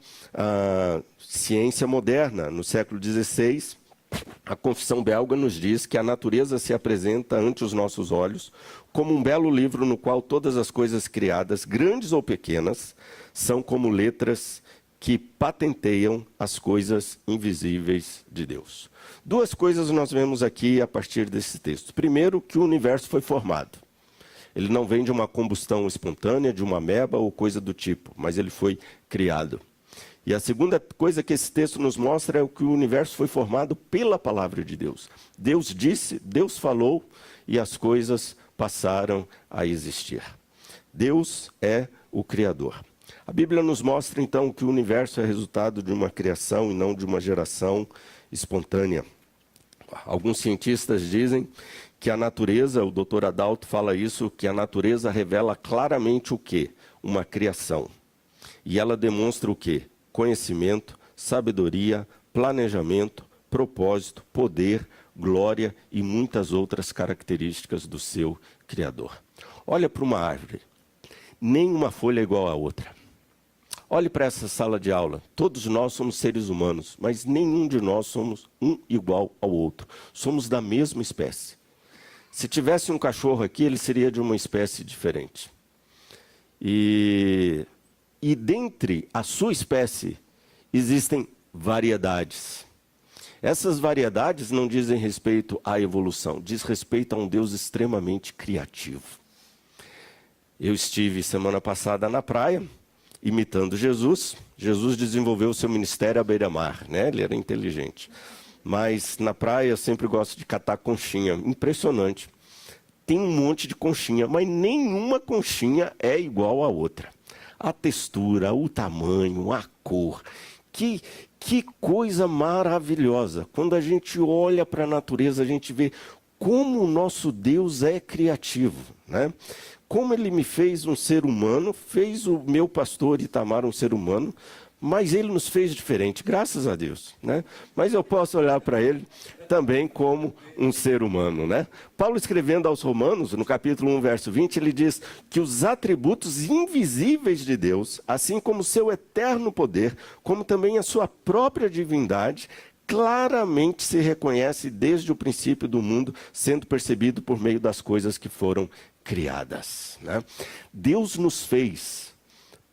ciência moderna, no século XVI. A confissão belga nos diz que a natureza se apresenta ante os nossos olhos como um belo livro no qual todas as coisas criadas, grandes ou pequenas, são como letras que patenteiam as coisas invisíveis de Deus. Duas coisas nós vemos aqui a partir desse texto. Primeiro, que o universo foi formado. Ele não vem de uma combustão espontânea, de uma ameba ou coisa do tipo, mas ele foi criado. E a segunda coisa que esse texto nos mostra é que o universo foi formado pela palavra de Deus. Deus disse, Deus falou e as coisas passaram a existir. Deus é o Criador. A Bíblia nos mostra então que o universo é resultado de uma criação e não de uma geração espontânea. Alguns cientistas dizem que a natureza, o Dr. Adalto fala isso, que a natureza revela claramente o quê? Uma criação. E ela demonstra o quê? Conhecimento, sabedoria, planejamento, propósito, poder, glória e muitas outras características do seu Criador. Olha para uma árvore. Nenhuma folha é igual à outra. Olhe para essa sala de aula. Todos nós somos seres humanos, mas nenhum de nós somos um igual ao outro. Somos da mesma espécie. Se tivesse um cachorro aqui, ele seria de uma espécie diferente. E dentre a sua espécie existem variedades. Essas variedades não dizem respeito à evolução, diz respeito a um Deus extremamente criativo. Eu estive semana passada na praia, imitando Jesus. Jesus desenvolveu o seu ministério à beira-mar, né? Ele era inteligente. Mas na praia eu sempre gosto de catar conchinha. Impressionante. Tem um monte de conchinha, mas nenhuma conchinha é igual à outra. A textura, o tamanho, a cor. Que coisa maravilhosa. Quando a gente olha para a natureza, a gente vê como o nosso Deus é criativo, né? Como ele me fez um ser humano, fez o meu pastor Itamar um ser humano, mas ele nos fez diferente, graças a Deus, né? Mas eu posso olhar para ele também como um ser humano, né? Paulo, escrevendo aos Romanos, no capítulo 1, verso 20, ele diz que os atributos invisíveis de Deus, assim como o seu eterno poder, como também a sua própria divindade, claramente se reconhece desde o princípio do mundo, sendo percebido por meio das coisas que foram criadas, né? Deus nos fez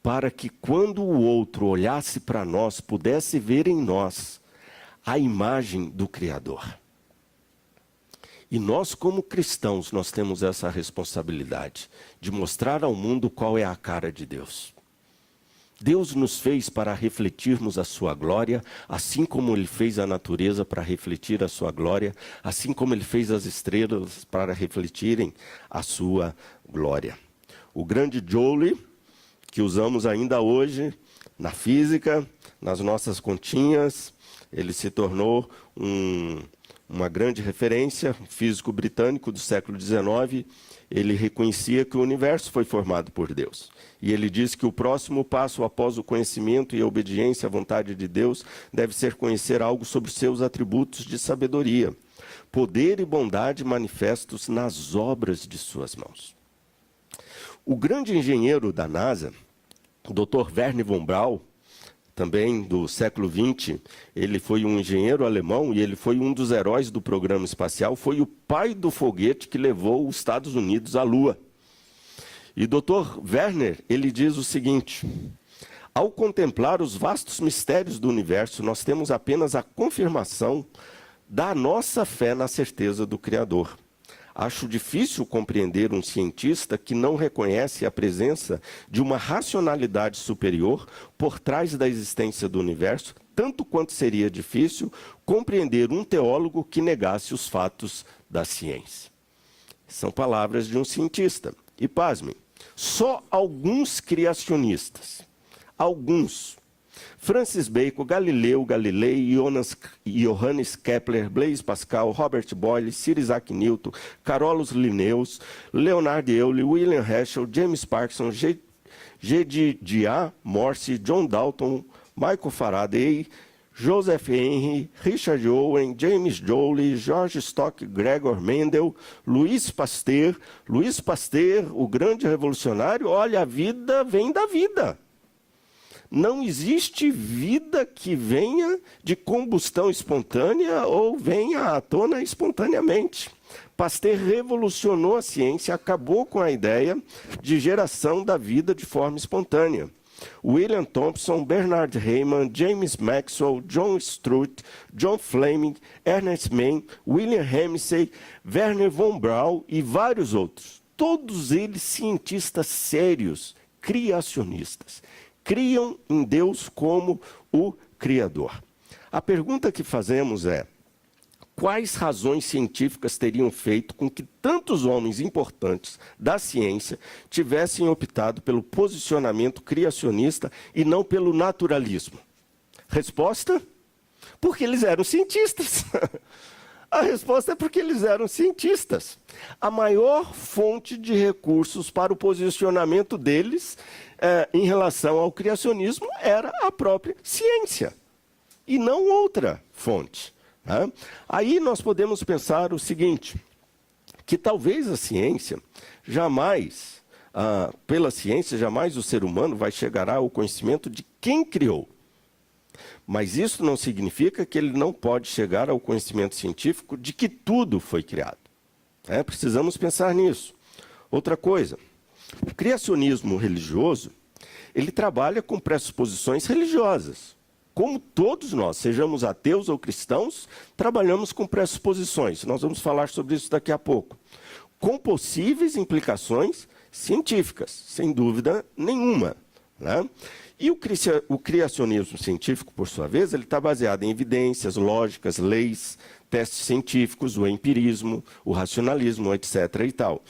para que quando o outro olhasse para nós, pudesse ver em nós a imagem do Criador. E nós, como cristãos, nós temos essa responsabilidade de mostrar ao mundo qual é a cara de Deus. Deus nos fez para refletirmos a sua glória, assim como Ele fez a natureza para refletir a sua glória, assim como Ele fez as estrelas para refletirem a sua glória. O grande Joule, que usamos ainda hoje na física, nas nossas continhas, ele se tornou uma grande referência, um físico britânico do século XIX. Ele reconhecia que o universo foi formado por Deus. E ele diz que o próximo passo após o conhecimento e a obediência à vontade de Deus deve ser conhecer algo sobre seus atributos de sabedoria, poder e bondade manifestos nas obras de suas mãos. O grande engenheiro da NASA, o Dr. Wernher von Braun, também do século XX, ele foi um engenheiro alemão e ele foi um dos heróis do programa espacial, foi o pai do foguete que levou os Estados Unidos à Lua. E Dr. Wernher, ele diz o seguinte: ao contemplar os vastos mistérios do universo, nós temos apenas a confirmação da nossa fé na certeza do Criador. Acho difícil compreender um cientista que não reconhece a presença de uma racionalidade superior por trás da existência do universo, tanto quanto seria difícil compreender um teólogo que negasse os fatos da ciência. São palavras de um cientista. E pasmem, só alguns criacionistas, alguns, Francis Bacon, Galileu Galilei, Johannes Kepler, Blaise Pascal, Robert Boyle, Sir Isaac Newton, Carolus Linnaeus, Leonard Euler, William Herschel, James Parkinson, Jedediah Morse, John Dalton, Michael Faraday, Joseph Henry, Richard Owen, James Joule, George Stock, Gregor Mendel, Louis Pasteur, o grande revolucionário. Olha, a vida vem da vida. Não existe vida que venha de combustão espontânea ou venha à tona espontaneamente. Pasteur revolucionou a ciência, acabou com a ideia de geração da vida de forma espontânea. William Thompson, Bernard Herrmann, James Maxwell, John Strutt, John Fleming, Ernest Mann, William Ramsay, Wernher von Braun e vários outros. Todos eles cientistas sérios, criacionistas. Criam em Deus como o Criador. A pergunta que fazemos é: quais razões científicas teriam feito com que tantos homens importantes da ciência tivessem optado pelo posicionamento criacionista e não pelo naturalismo? Resposta: porque eles eram cientistas. A resposta é porque eles eram cientistas. A maior fonte de recursos para o posicionamento deles em relação ao criacionismo era a própria ciência, e não outra fonte. Né? Aí nós podemos pensar o seguinte, que talvez a ciência jamais, pela ciência, jamais o ser humano vai chegar ao conhecimento de quem criou. Mas isso não significa que ele não pode chegar ao conhecimento científico de que tudo foi criado. Precisamos pensar nisso. Outra coisa, o criacionismo religioso, ele trabalha com pressuposições religiosas. Como todos nós, sejamos ateus ou cristãos, trabalhamos com pressuposições. Nós vamos falar sobre isso daqui a pouco. Com possíveis implicações científicas, sem dúvida nenhuma. Né? E o criacionismo científico, por sua vez, ele está baseado em evidências, lógicas, leis, testes científicos, o empirismo, o racionalismo, etc. e tal.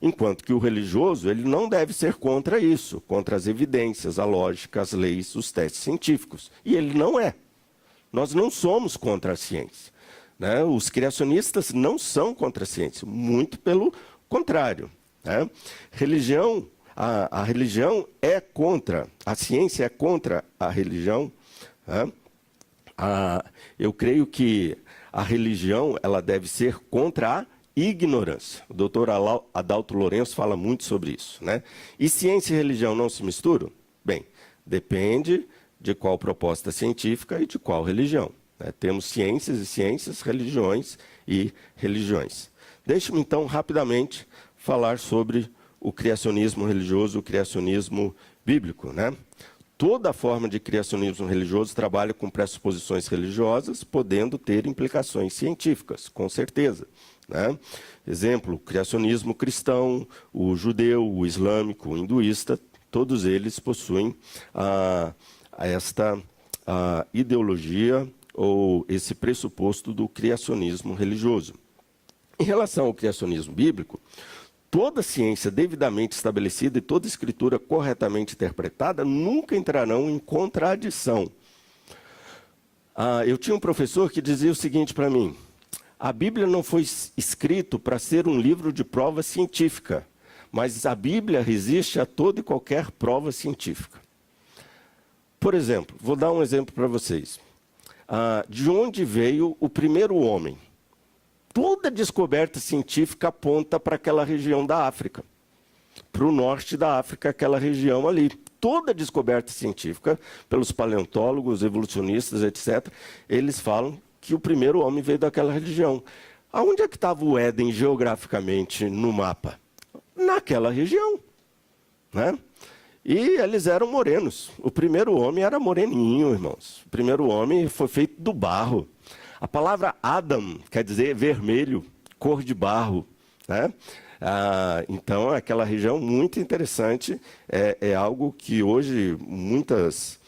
Enquanto que o religioso, ele não deve ser contra isso, contra as evidências, a lógica, as leis, os testes científicos. E ele não é. Nós não somos contra a ciência. né? Os criacionistas não são contra a ciência, muito pelo contrário, né? A religião é contra, a ciência é contra a religião, né? Eu creio que a religião ela deve ser contra a ignorância. O doutor Adalto Lourenço fala muito sobre isso, né? E ciência e religião não se misturam? Bem, depende de qual proposta científica e de qual religião, né? Temos ciências e ciências, religiões e religiões. Deixe-me então rapidamente falar sobre o criacionismo religioso, o criacionismo bíblico, né? Toda forma de criacionismo religioso trabalha com pressuposições religiosas, podendo ter implicações científicas, com certeza, né? Exemplo, o criacionismo cristão, o judeu, o islâmico, o hinduísta, todos eles possuem esta ideologia ou esse pressuposto do criacionismo religioso. Em relação ao criacionismo bíblico, toda ciência devidamente estabelecida e toda escritura corretamente interpretada nunca entrarão em contradição. Eu tinha um professor que dizia o seguinte para mim: a Bíblia não foi escrita para ser um livro de prova científica, mas a Bíblia resiste a toda e qualquer prova científica. Por exemplo, vou dar um exemplo para vocês. De onde veio o primeiro homem? Toda descoberta científica aponta para aquela região da África, para o norte da África, aquela região ali. Toda descoberta científica, pelos paleontólogos, evolucionistas, etc., eles falam que o primeiro homem veio daquela região. Aonde é que estava o Éden geograficamente no mapa? Naquela região, né? E eles eram morenos. O primeiro homem era moreninho, irmãos. O primeiro homem foi feito do barro. A palavra Adam quer dizer vermelho, cor de barro, né? Então, aquela região muito interessante, é algo que hoje muitas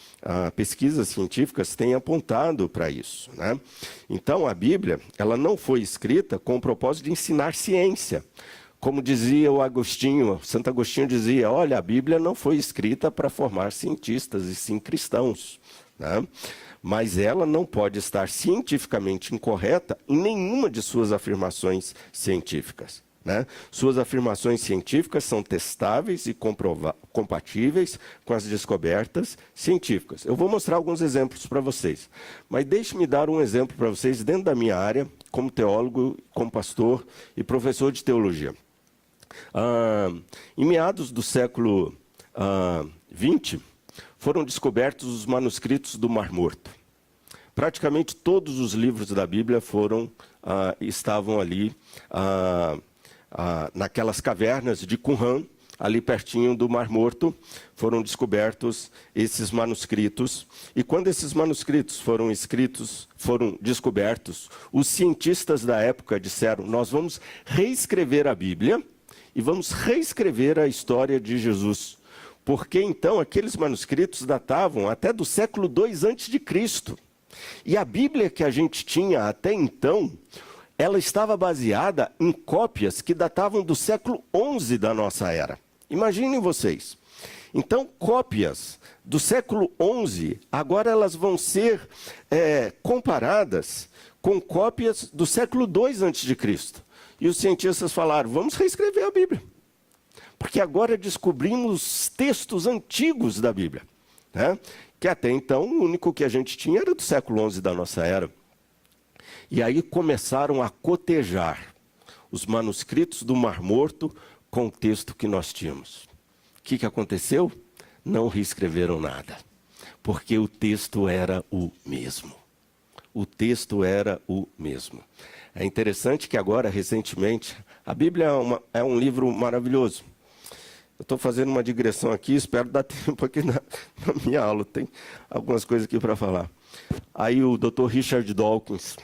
pesquisas científicas têm apontado para isso, né? Então, a Bíblia ela não foi escrita com o propósito de ensinar ciência. Como dizia o Agostinho, Santo Agostinho dizia, olha, a Bíblia não foi escrita para formar cientistas, e sim cristãos, né? Mas ela não pode estar cientificamente incorreta em nenhuma de suas afirmações científicas, né? Suas afirmações científicas são testáveis e compatíveis com as descobertas científicas. Eu vou mostrar alguns exemplos para vocês, mas deixe-me dar um exemplo para vocês dentro da minha área, como teólogo, como pastor e professor de teologia. Em meados do século XX, foram descobertos os manuscritos do Mar Morto. Praticamente todos os livros da Bíblia estavam ali naquelas cavernas de Qumran, ali pertinho do Mar Morto, foram descobertos esses manuscritos. E quando esses manuscritos foram descobertos, os cientistas da época disseram, nós vamos reescrever a Bíblia e vamos reescrever a história de Jesus. Porque então aqueles manuscritos datavam até do século II a.C. E a Bíblia que a gente tinha até então, ela estava baseada em cópias que datavam do século XI da nossa era. Imaginem vocês. Então, cópias do século XI, agora elas vão ser comparadas com cópias do século II a.C. E os cientistas falaram, vamos reescrever a Bíblia. Porque agora descobrimos textos antigos da Bíblia, né? Que até então o único que a gente tinha era do século XI da nossa era. E aí começaram a cotejar os manuscritos do Mar Morto com o texto que nós tínhamos. O que aconteceu? Não reescreveram nada, porque o texto era o mesmo. O texto era o mesmo. É interessante que agora, recentemente, a Bíblia é um livro maravilhoso. Eu estou fazendo uma digressão aqui, espero dar tempo aqui na minha aula, tem algumas coisas aqui para falar. Aí o Dr. Richard Dawkins,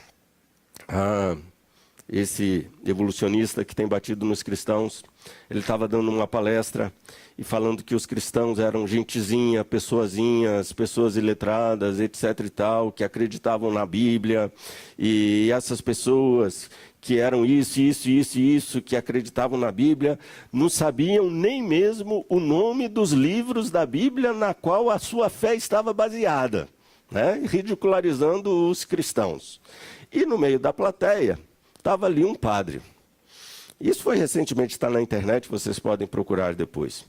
esse evolucionista que tem batido nos cristãos, ele estava dando uma palestra e falando que os cristãos eram gentezinha, pessoazinhas, pessoas iletradas, etc. e tal, que acreditavam na Bíblia, e essas pessoas que eram isso, que acreditavam na Bíblia, não sabiam nem mesmo o nome dos livros da Bíblia na qual a sua fé estava baseada, né? Ridicularizando os cristãos. E no meio da plateia estava ali um padre. Isso foi recentemente, está na internet, vocês podem procurar depois.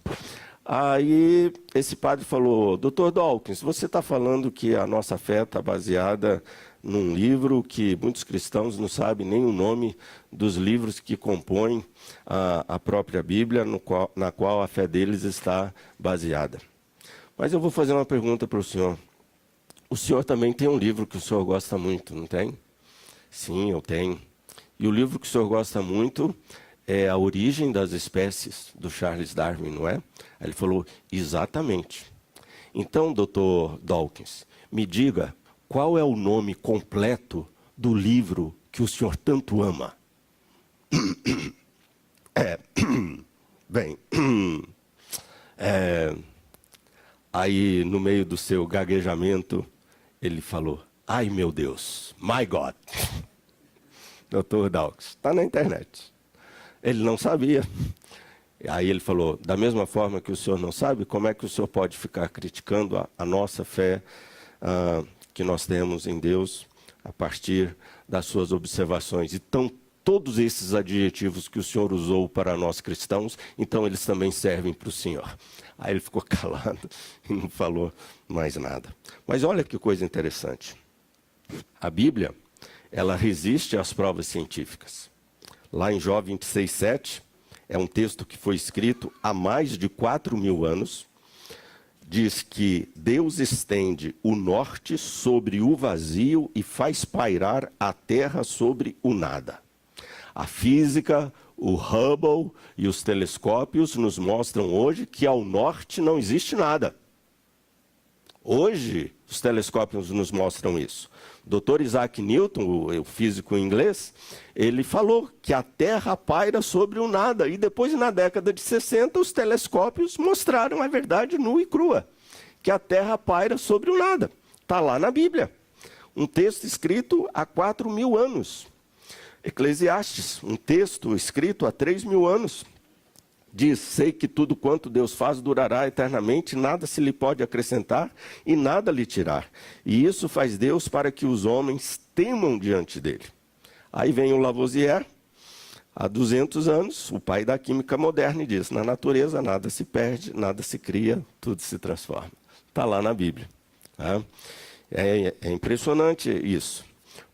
Aí esse padre falou: Dr. Dawkins, você está falando que a nossa fé está baseada num livro que muitos cristãos não sabem nem o nome dos livros que compõem a própria Bíblia, na qual a fé deles está baseada. Mas eu vou fazer uma pergunta para o senhor. O senhor também tem um livro que o senhor gosta muito, não tem? Sim, eu tenho. E o livro que o senhor gosta muito é A Origem das Espécies, do Charles Darwin, não é? Aí ele falou: exatamente. Então, Dr. Dawkins, me diga qual é o nome completo do livro que o senhor tanto ama. Aí, no meio do seu gaguejamento, ele falou: ai, meu Deus, my God. Dr. Dawkins, está na internet. Ele não sabia. Aí ele falou: da mesma forma que o senhor não sabe, como é que o senhor pode ficar criticando a nossa fé que nós temos em Deus a partir das suas observações? Então, todos esses adjetivos que o senhor usou para nós cristãos, então eles também servem para o senhor. Aí ele ficou calado e não falou mais nada. Mas olha que coisa interessante. A Bíblia, ela resiste às provas científicas. Lá em Jó 26:7, é um texto que foi escrito há mais de 4.000 anos. Diz que Deus estende o norte sobre o vazio e faz pairar a terra sobre o nada. A física, o Hubble e os telescópios nos mostram hoje que ao norte não existe nada. Hoje, os telescópios nos mostram isso. O Dr. Isaac Newton, o físico inglês, ele falou que a Terra paira sobre o nada. E depois, na década de 60, os telescópios mostraram a verdade nua e crua, que a Terra paira sobre o nada. Está lá na Bíblia. Um texto escrito há 4.000 anos. Eclesiastes, um texto escrito há 3.000 anos. Diz: sei que tudo quanto Deus faz durará eternamente, nada se lhe pode acrescentar e nada lhe tirar. E isso faz Deus para que os homens temam diante dele. Aí vem o Lavoisier, há 200 anos, o pai da química moderna, e diz: na natureza nada se perde, nada se cria, tudo se transforma. Está lá na Bíblia. Tá? É impressionante isso.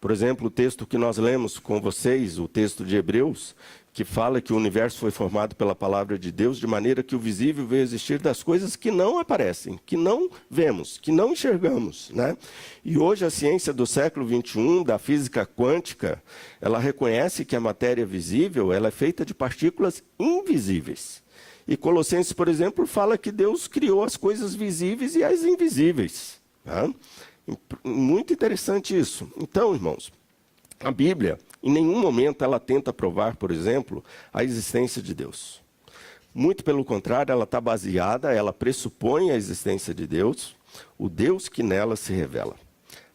Por exemplo, o texto que nós lemos com vocês, o texto de Hebreus, que fala que o universo foi formado pela palavra de Deus, de maneira que o visível veio existir das coisas que não aparecem, que não vemos, que não enxergamos, né? E hoje a ciência do século XXI, da física quântica, ela reconhece que a matéria visível ela é feita de partículas invisíveis. E Colossenses, por exemplo, fala que Deus criou as coisas visíveis e as invisíveis. Tá? Muito interessante isso. Então, irmãos, a Bíblia, em nenhum momento ela tenta provar, por exemplo, a existência de Deus. Muito pelo contrário, ela está baseada, ela pressupõe a existência de Deus, o Deus que nela se revela.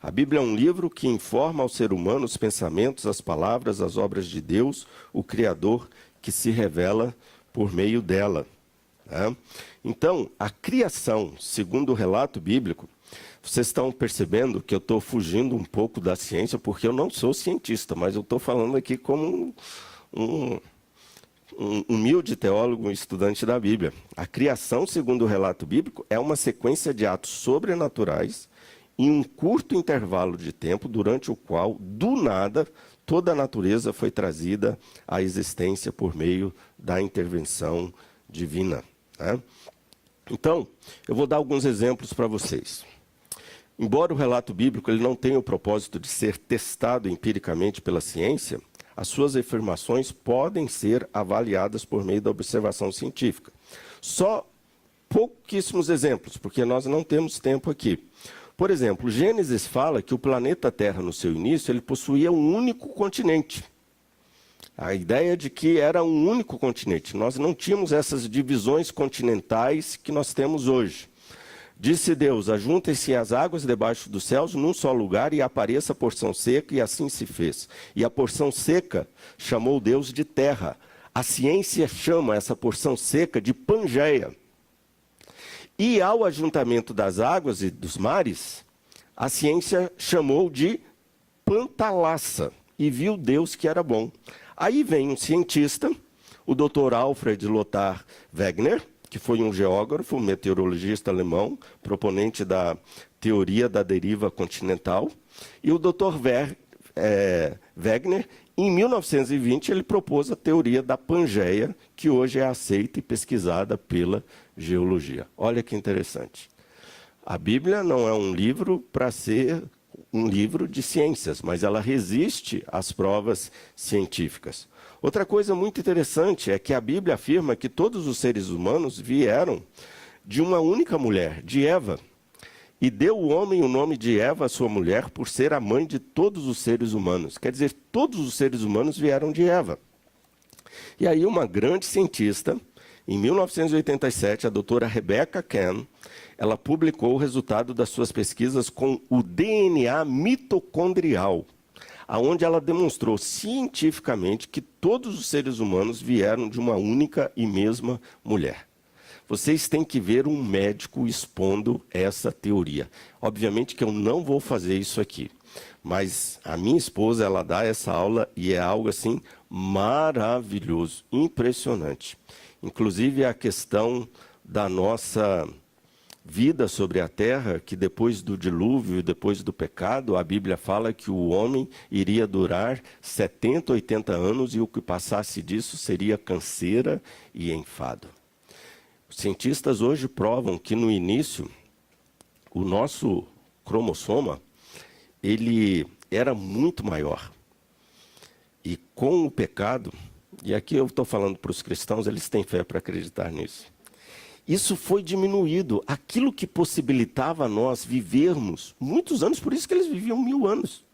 A Bíblia é um livro que informa ao ser humano os pensamentos, as palavras, as obras de Deus, o Criador, que se revela por meio dela. Né? Então, a criação, segundo o relato bíblico, vocês estão percebendo que eu estou fugindo um pouco da ciência, porque eu não sou cientista, mas eu estou falando aqui como um humilde teólogo, estudante da Bíblia. A criação, segundo o relato bíblico, é uma sequência de atos sobrenaturais em um curto intervalo de tempo, durante o qual, do nada, toda a natureza foi trazida à existência por meio da intervenção divina. Né? Então, eu vou dar alguns exemplos para vocês. Embora o relato bíblico ele não tenha o propósito de ser testado empiricamente pela ciência, as suas afirmações podem ser avaliadas por meio da observação científica. Só pouquíssimos exemplos, porque nós não temos tempo aqui. Por exemplo, Gênesis fala que o planeta Terra, no seu início, ele possuía um único continente. A ideia de que era um único continente. Nós não tínhamos essas divisões continentais que nós temos hoje. Disse Deus: ajuntem-se as águas debaixo dos céus num só lugar e apareça a porção seca, e assim se fez. E a porção seca chamou Deus de terra. A ciência chama essa porção seca de Pangeia. E ao ajuntamento das águas e dos mares, a ciência chamou de pantalassa e viu Deus que era bom. Aí vem um cientista, o Dr. Alfred Lothar Wegener, que foi um geógrafo, meteorologista alemão, proponente da teoria da deriva continental, e o Dr. Wegener, em 1920, ele propôs a teoria da Pangeia, que hoje é aceita e pesquisada pela geologia. Olha que interessante. A Bíblia não é um livro para ser um livro de ciências, mas ela resiste às provas científicas. Outra coisa muito interessante é que a Bíblia afirma que todos os seres humanos vieram de uma única mulher, de Eva. E deu o homem o nome de Eva, sua mulher, por ser a mãe de todos os seres humanos. Quer dizer, todos os seres humanos vieram de Eva. E aí uma grande cientista, em 1987, a doutora Rebecca Cann, ela publicou o resultado das suas pesquisas com o DNA mitocondrial, aonde ela demonstrou cientificamente que todos os seres humanos vieram de uma única e mesma mulher. Vocês têm que ver um médico expondo essa teoria. Obviamente que eu não vou fazer isso aqui, mas a minha esposa, ela dá essa aula e é algo assim maravilhoso, impressionante. Inclusive a questão da nossa vida sobre a terra, que depois do dilúvio e depois do pecado, a Bíblia fala que o homem iria durar 70, 80 anos e o que passasse disso seria canseira e enfado. Os cientistas hoje provam que no início, o nosso cromossoma, ele era muito maior. E com o pecado, e aqui eu estou falando para os cristãos, eles têm fé para acreditar nisso. Isso foi diminuído. Aquilo que possibilitava nós vivermos muitos anos, por isso que eles viviam 1000 anos.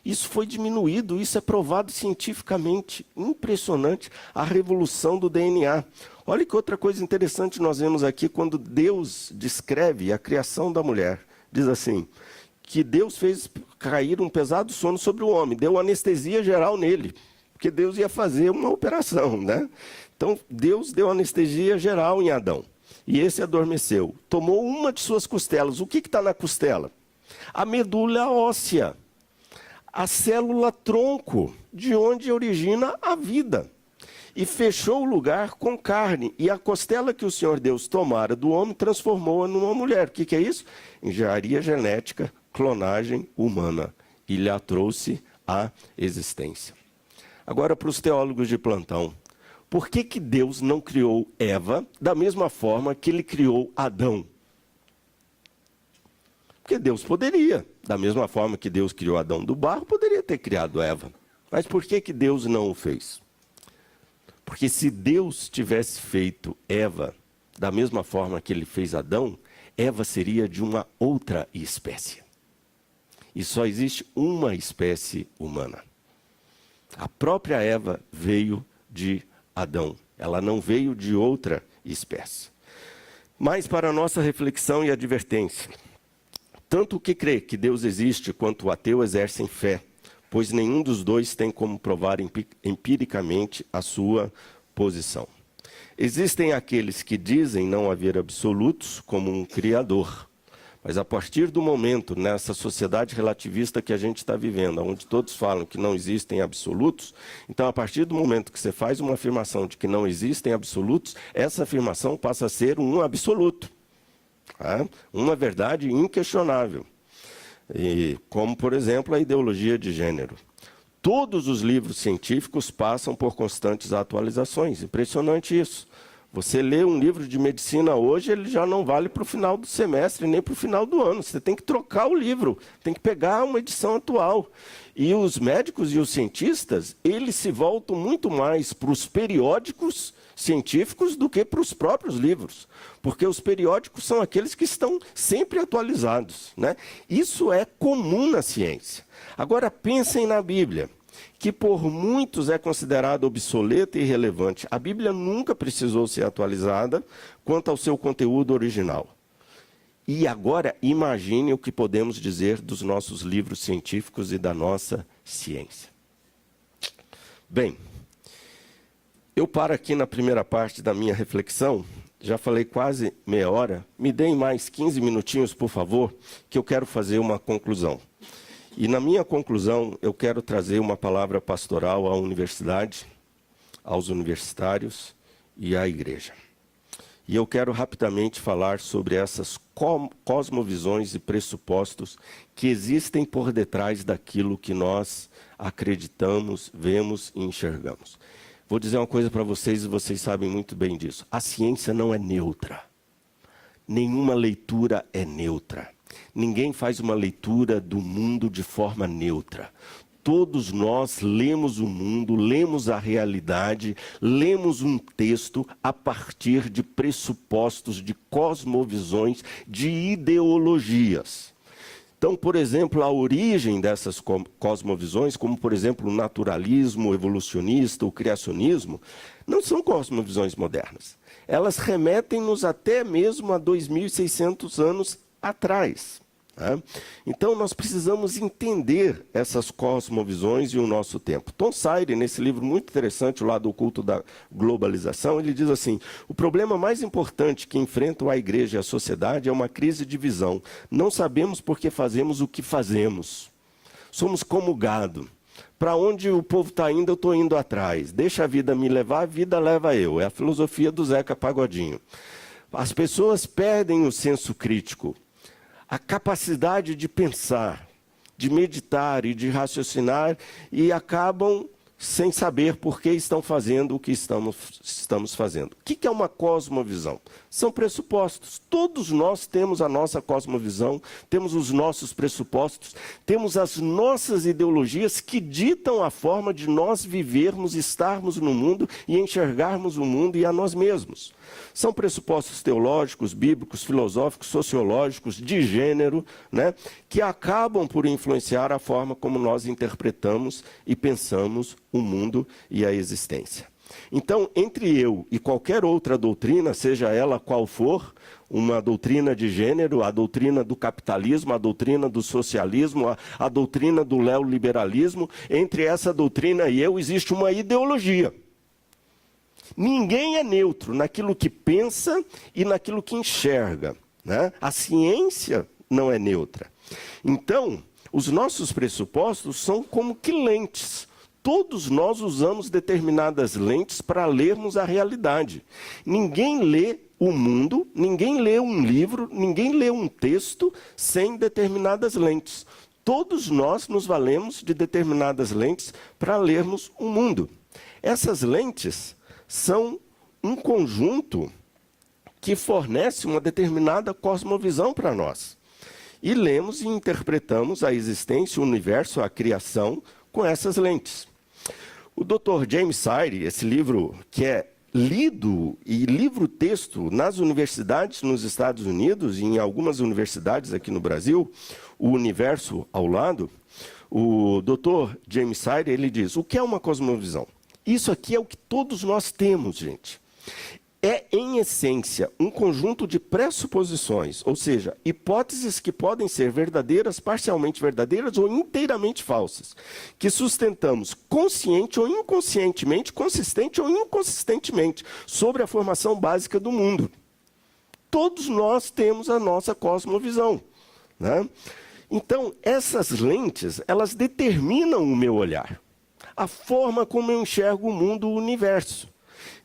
Isso foi diminuído, isso é provado cientificamente. Impressionante a revolução do DNA. Olha que outra coisa interessante nós vemos aqui quando Deus descreve a criação da mulher. Diz assim, que Deus fez cair um pesado sono sobre o homem, deu anestesia geral nele, porque Deus ia fazer uma operação, né? Então Deus deu anestesia geral em Adão. E esse adormeceu. Tomou uma de suas costelas. O que está na costela? A medula óssea. A célula tronco, de onde origina a vida. E fechou o lugar com carne. E a costela que o Senhor Deus tomara do homem, transformou-a numa mulher. O que é isso? Engenharia genética, clonagem humana. E lhe a trouxe à existência. Agora para os teólogos de plantão. Por que Deus não criou Eva da mesma forma que ele criou Adão? Porque Deus poderia, da mesma forma que Deus criou Adão do barro, poderia ter criado Eva. Mas por que Deus não o fez? Porque se Deus tivesse feito Eva da mesma forma que ele fez Adão, Eva seria de uma outra espécie. E só existe uma espécie humana. A própria Eva veio de Adão. Ela não veio de outra espécie. Mas para a nossa reflexão e advertência, tanto o que crê que Deus existe quanto o ateu exercem fé, pois nenhum dos dois tem como provar empiricamente a sua posição. Existem aqueles que dizem não haver absolutos como um criador, mas a partir do momento, nessa sociedade relativista que a gente está vivendo, onde todos falam que não existem absolutos, então a partir do momento que você faz uma afirmação de que não existem absolutos, essa afirmação passa a ser um absoluto. Uma verdade inquestionável. E, como, por exemplo, a ideologia de gênero. Todos os livros científicos passam por constantes atualizações. Impressionante isso. Você lê um livro de medicina hoje, ele já não vale para o final do semestre, nem para o final do ano. Você tem que trocar o livro, tem que pegar uma edição atual. E os médicos e os cientistas, eles se voltam muito mais para os periódicos científicos do que para os próprios livros. Porque os periódicos são aqueles que estão sempre atualizados, né? Isso é comum na ciência. Agora pensem na Bíblia, que por muitos é considerada obsoleta e irrelevante. A Bíblia nunca precisou ser atualizada quanto ao seu conteúdo original. E agora imagine o que podemos dizer dos nossos livros científicos e da nossa ciência. Bem, eu paro aqui na primeira parte da minha reflexão, já falei quase meia hora, me deem mais 15 minutinhos, por favor, que eu quero fazer uma conclusão. E na minha conclusão, eu quero trazer uma palavra pastoral à universidade, aos universitários e à igreja. E eu quero rapidamente falar sobre essas cosmovisões e pressupostos que existem por detrás daquilo que nós acreditamos, vemos e enxergamos. Vou dizer uma coisa para vocês, e vocês sabem muito bem disso. A ciência não é neutra. Nenhuma leitura é neutra. Ninguém faz uma leitura do mundo de forma neutra. Todos nós lemos o mundo, lemos a realidade, lemos um texto a partir de pressupostos, de cosmovisões, de ideologias. Então, por exemplo, a origem dessas cosmovisões, como por exemplo o naturalismo, o evolucionista, o criacionismo, não são cosmovisões modernas. Elas remetem-nos até mesmo a 2.600 anos atrás. Então, nós precisamos entender essas cosmovisões e o nosso tempo. Tom Sawyer, nesse livro muito interessante, o Lado Oculto da Globalização, ele diz assim: o problema mais importante que enfrentam a igreja e a sociedade é uma crise de visão. Não sabemos por que fazemos o que fazemos. Somos como gado. Para onde o povo está indo, eu estou indo atrás. Deixa a vida me levar, a vida leva eu. É a filosofia do Zeca Pagodinho. As pessoas perdem o senso crítico, a capacidade de pensar, de meditar e de raciocinar, e acabam sem saber por que estão fazendo o que estamos fazendo. O que é uma cosmovisão? São pressupostos. Todos nós temos a nossa cosmovisão, temos os nossos pressupostos, temos as nossas ideologias que ditam a forma de nós vivermos, estarmos no mundo e enxergarmos o mundo e a nós mesmos. São pressupostos teológicos, bíblicos, filosóficos, sociológicos, de gênero, que acabam por influenciar a forma como nós interpretamos e pensamos o mundo e a existência. Então, entre eu e qualquer outra doutrina, seja ela qual for, uma doutrina de gênero, a doutrina do capitalismo, a doutrina do socialismo, a doutrina do neoliberalismo, entre essa doutrina e eu existe uma ideologia. Ninguém é neutro naquilo que pensa e naquilo que enxerga, A ciência não é neutra. Então, os nossos pressupostos são como que lentes. Todos nós usamos determinadas lentes para lermos a realidade. Ninguém lê o mundo, ninguém lê um livro, ninguém lê um texto sem determinadas lentes. Todos nós nos valemos de determinadas lentes para lermos o mundo. Essas lentes são um conjunto que fornece uma determinada cosmovisão para nós. E lemos e interpretamos a existência, o universo, a criação, com essas lentes. O Dr. James Sire, esse livro que é lido e livro-texto nas universidades nos Estados Unidos e em algumas universidades aqui no Brasil, o Universo ao Lado, o Dr. James Sire, ele diz: o que é uma cosmovisão? Isso aqui é o que todos nós temos, gente. É, em essência, um conjunto de pressuposições, ou seja, hipóteses que podem ser verdadeiras, parcialmente verdadeiras ou inteiramente falsas, que sustentamos consciente ou inconscientemente, consistente ou inconsistentemente, sobre a formação básica do mundo. Todos nós temos a nossa cosmovisão, Então, essas lentes, elas determinam o meu olhar, a forma como eu enxergo o mundo, o universo.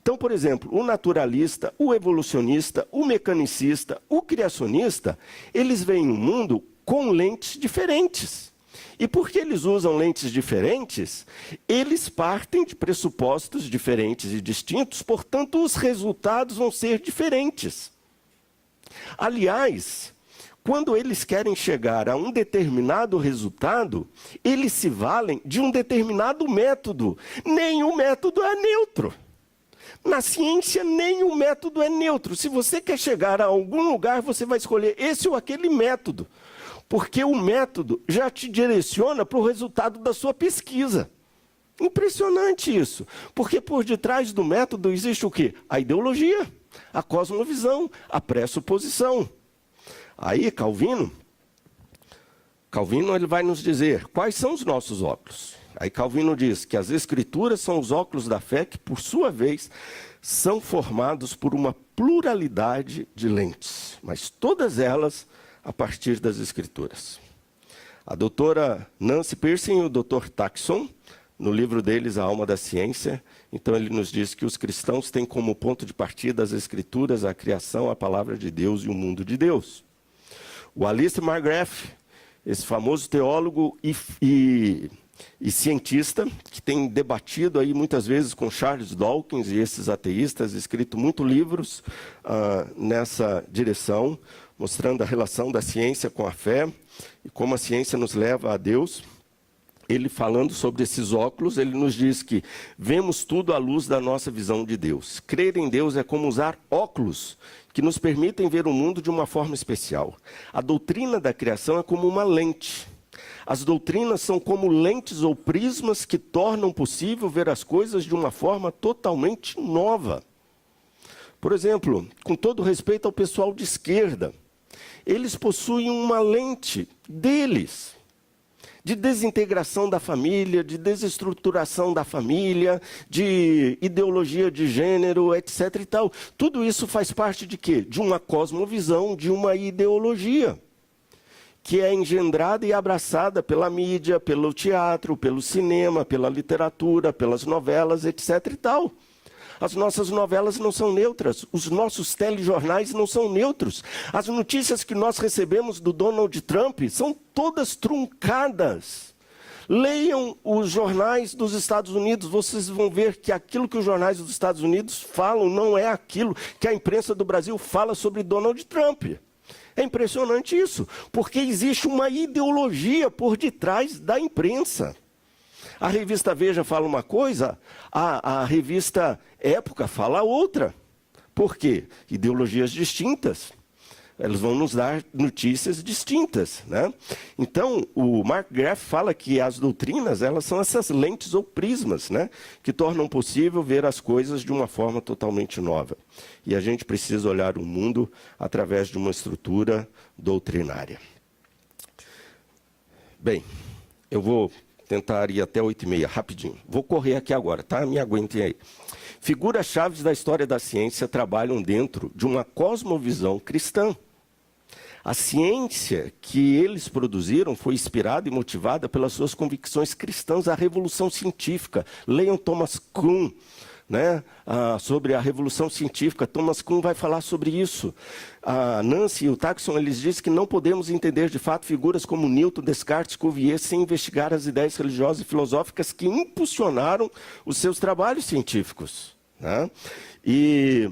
Então, por exemplo, o naturalista, o evolucionista, o mecanicista, o criacionista, eles veem o mundo com lentes diferentes. E porque eles usam lentes diferentes, eles partem de pressupostos diferentes e distintos, portanto, os resultados vão ser diferentes. Aliás, quando eles querem chegar a um determinado resultado, eles se valem de um determinado método. Nenhum método é neutro. Na ciência, nenhum método é neutro. Se você quer chegar a algum lugar, você vai escolher esse ou aquele método. Porque o método já te direciona para o resultado da sua pesquisa. Impressionante isso. Porque por detrás do método existe o quê? A ideologia, a cosmovisão, a pressuposição. Aí, Calvino ele vai nos dizer quais são os nossos óculos. Aí Calvino diz que as Escrituras são os óculos da fé que, por sua vez, são formados por uma pluralidade de lentes, mas todas elas a partir das Escrituras. A doutora Nancy Pearson e o doutor Taxon, no livro deles, A Alma da Ciência, então ele nos diz que os cristãos têm como ponto de partida as Escrituras, a criação, a palavra de Deus e o mundo de Deus. O Alistair McGrath, esse famoso teólogo e cientista, que tem debatido aí muitas vezes com Charles Dawkins e esses ateístas, escrito muitos livros nessa direção, mostrando a relação da ciência com a fé e como a ciência nos leva a Deus. Ele falando sobre esses óculos, ele nos diz que vemos tudo à luz da nossa visão de Deus. Crer em Deus é como usar óculos que nos permitem ver o mundo de uma forma especial. A doutrina da criação é como uma lente. As doutrinas são como lentes ou prismas que tornam possível ver as coisas de uma forma totalmente nova. Por exemplo, com todo respeito ao pessoal de esquerda, eles possuem uma lente deles, de desintegração da família, de desestruturação da família, de ideologia de gênero, etc. e tal. Tudo isso faz parte de quê? De uma cosmovisão, de uma ideologia, que é engendrada e abraçada pela mídia, pelo teatro, pelo cinema, pela literatura, pelas novelas, etc. e tal. As nossas novelas não são neutras, os nossos telejornais não são neutros. As notícias que nós recebemos do Donald Trump são todas truncadas. Leiam os jornais dos Estados Unidos, vocês vão ver que aquilo que os jornais dos Estados Unidos falam não é aquilo que a imprensa do Brasil fala sobre Donald Trump. É impressionante isso, porque existe uma ideologia por detrás da imprensa. A revista Veja fala uma coisa, a revista Época fala outra. Por quê? Ideologias distintas. Elas vão nos dar notícias distintas, né? Então, o Mark Graff fala que as doutrinas, elas são essas lentes ou prismas, né? Que tornam possível ver as coisas de uma forma totalmente nova. E a gente precisa olhar o mundo através de uma estrutura doutrinária. Bem, eu vou tentar ir até 8h30, rapidinho. Vou correr aqui agora, tá? Me aguentem aí. Figuras-chave da história da ciência trabalham dentro de uma cosmovisão cristã. A ciência que eles produziram foi inspirada e motivada pelas suas convicções cristãs, a revolução científica. Leiam Thomas Kuhn, né? Sobre a revolução científica. Thomas Kuhn vai falar sobre isso. A Nancy e o Taxon, eles dizem que não podemos entender de fato figuras como Newton, Descartes, Cuvier, sem investigar as ideias religiosas e filosóficas que impulsionaram os seus trabalhos científicos, né? E,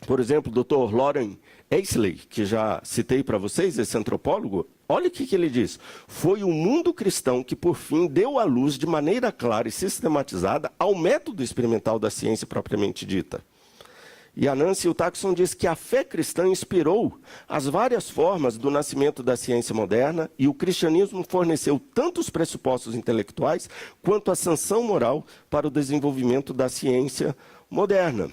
por exemplo, o Dr. Loren Eiseley, que já citei para vocês, esse antropólogo, olha o que ele diz. Foi o mundo cristão que, por fim, deu à luz de maneira clara e sistematizada ao método experimental da ciência propriamente dita. E a Nancy e o Taxon diz que a fé cristã inspirou as várias formas do nascimento da ciência moderna e o cristianismo forneceu tanto os pressupostos intelectuais quanto a sanção moral para o desenvolvimento da ciência moderna.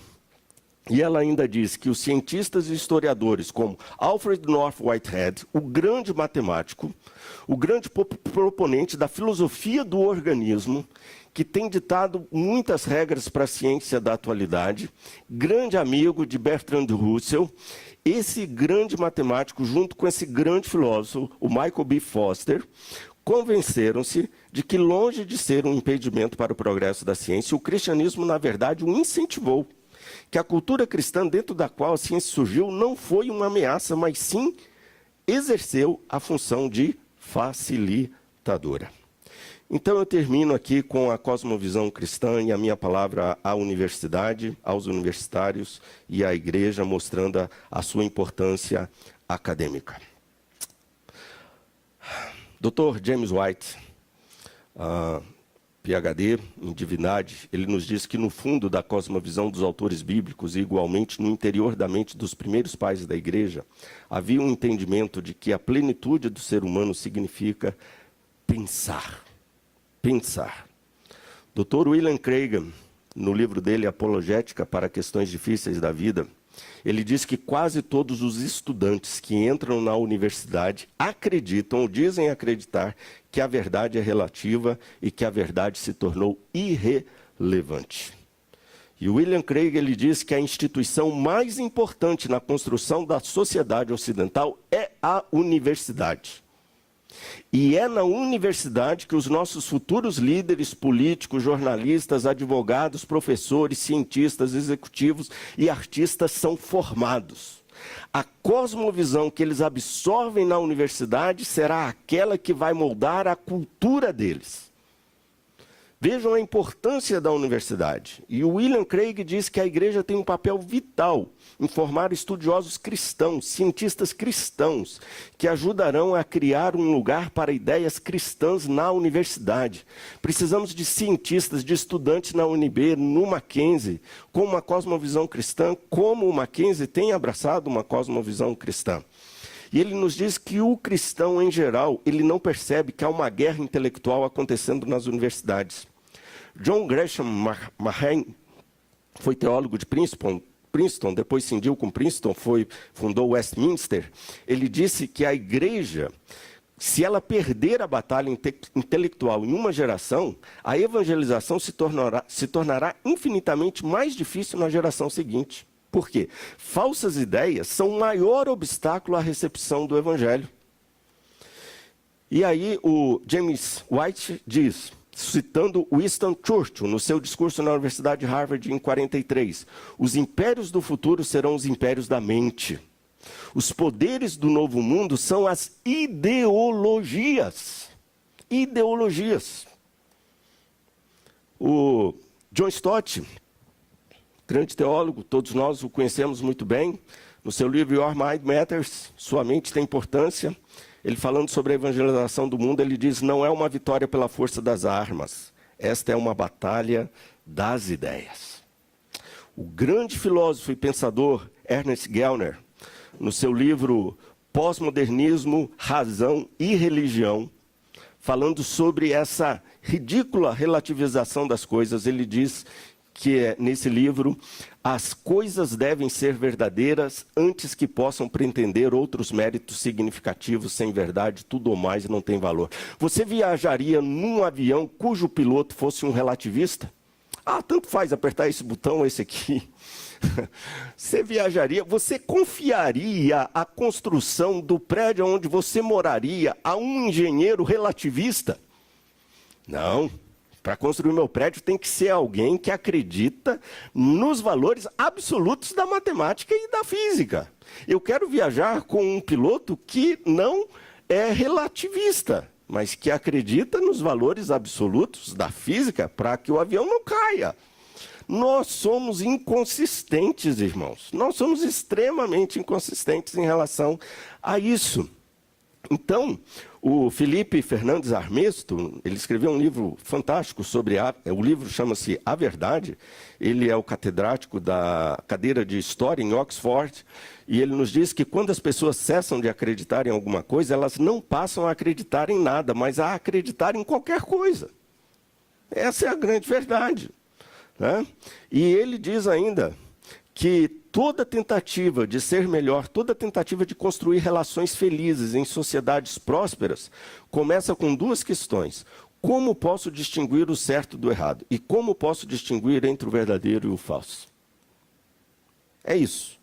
E ela ainda diz que os cientistas e historiadores como Alfred North Whitehead, o grande matemático, o grande proponente da filosofia do organismo, que tem ditado muitas regras para a ciência da atualidade, grande amigo de Bertrand Russell, esse grande matemático, junto com esse grande filósofo, o Michael B. Foster, convenceram-se de que, longe de ser um impedimento para o progresso da ciência, o cristianismo, na verdade, o incentivou. Que a cultura cristã dentro da qual a ciência surgiu não foi uma ameaça, mas sim exerceu a função de facilitadora. Então eu termino aqui com a cosmovisão cristã e a minha palavra à universidade, aos universitários e à igreja, mostrando a sua importância acadêmica. Dr. James White, PhD em divindade, ele nos diz que no fundo da cosmovisão dos autores bíblicos e igualmente no interior da mente dos primeiros pais da igreja, havia um entendimento de que a plenitude do ser humano significa pensar. Pensar. Dr. William Craig, no livro dele Apologética para Questões Difíceis da Vida, Ele diz que quase todos os estudantes que entram na universidade acreditam ou dizem acreditar que a verdade é relativa e que a verdade se tornou irrelevante. E William Craig, ele diz que a instituição mais importante na construção da sociedade ocidental é a universidade. E é na universidade que os nossos futuros líderes políticos, jornalistas, advogados, professores, cientistas, executivos e artistas são formados. A cosmovisão que eles absorvem na universidade será aquela que vai moldar a cultura deles. Vejam a importância da universidade. E o William Craig diz que a igreja tem um papel vital em formar estudiosos cristãos, cientistas cristãos, que ajudarão a criar um lugar para ideias cristãs na universidade. Precisamos de cientistas, de estudantes na UNB, no Mackenzie, com uma cosmovisão cristã, como o Mackenzie tem abraçado uma cosmovisão cristã. E ele nos diz que o cristão, em geral, ele não percebe que há uma guerra intelectual acontecendo nas universidades. John Gresham Machen foi teólogo de Princeton, depois cindiu com Princeton, fundou Westminster. Ele disse que a igreja, se ela perder a batalha intelectual em uma geração, a evangelização se tornará infinitamente mais difícil na geração seguinte. Por quê? Falsas ideias são o maior obstáculo à recepção do evangelho. E aí o James White diz, citando Winston Churchill, no seu discurso na Universidade de Harvard em 43, os impérios do futuro serão os impérios da mente. Os poderes do novo mundo são as ideologias. Ideologias. O John Stott, grande teólogo, todos nós o conhecemos muito bem, no seu livro Your Mind Matters, Sua Mente Tem Importância, ele falando sobre a evangelização do mundo, ele diz, não é uma vitória pela força das armas, esta é uma batalha das ideias. O grande filósofo e pensador Ernest Gellner, no seu livro Pós-Modernismo, Razão e Religião, falando sobre essa ridícula relativização das coisas, ele diz que nesse livro, as coisas devem ser verdadeiras antes que possam pretender outros méritos significativos. Sem verdade, tudo ou mais não tem valor. Você viajaria num avião cujo piloto fosse um relativista? Ah, tanto faz apertar esse botão ou esse aqui. Você viajaria, você confiaria a construção do prédio onde você moraria a um engenheiro relativista? Não. Para construir meu prédio tem que ser alguém que acredita nos valores absolutos da matemática e da física. Eu quero viajar com um piloto que não é relativista, mas que acredita nos valores absolutos da física para que o avião não caia. Nós somos inconsistentes, irmãos. Nós somos extremamente inconsistentes em relação a isso. Então, o Felipe Fernandes Armesto, ele escreveu um livro fantástico sobre o livro chama-se A Verdade. Ele é o catedrático da cadeira de História em Oxford, e ele nos diz que quando as pessoas cessam de acreditar em alguma coisa, elas não passam a acreditar em nada, mas a acreditar em qualquer coisa. Essa é a grande verdade, né? E ele diz ainda que toda tentativa de ser melhor, toda tentativa de construir relações felizes em sociedades prósperas, começa com duas questões. Como posso distinguir o certo do errado? E como posso distinguir entre o verdadeiro e o falso? É isso.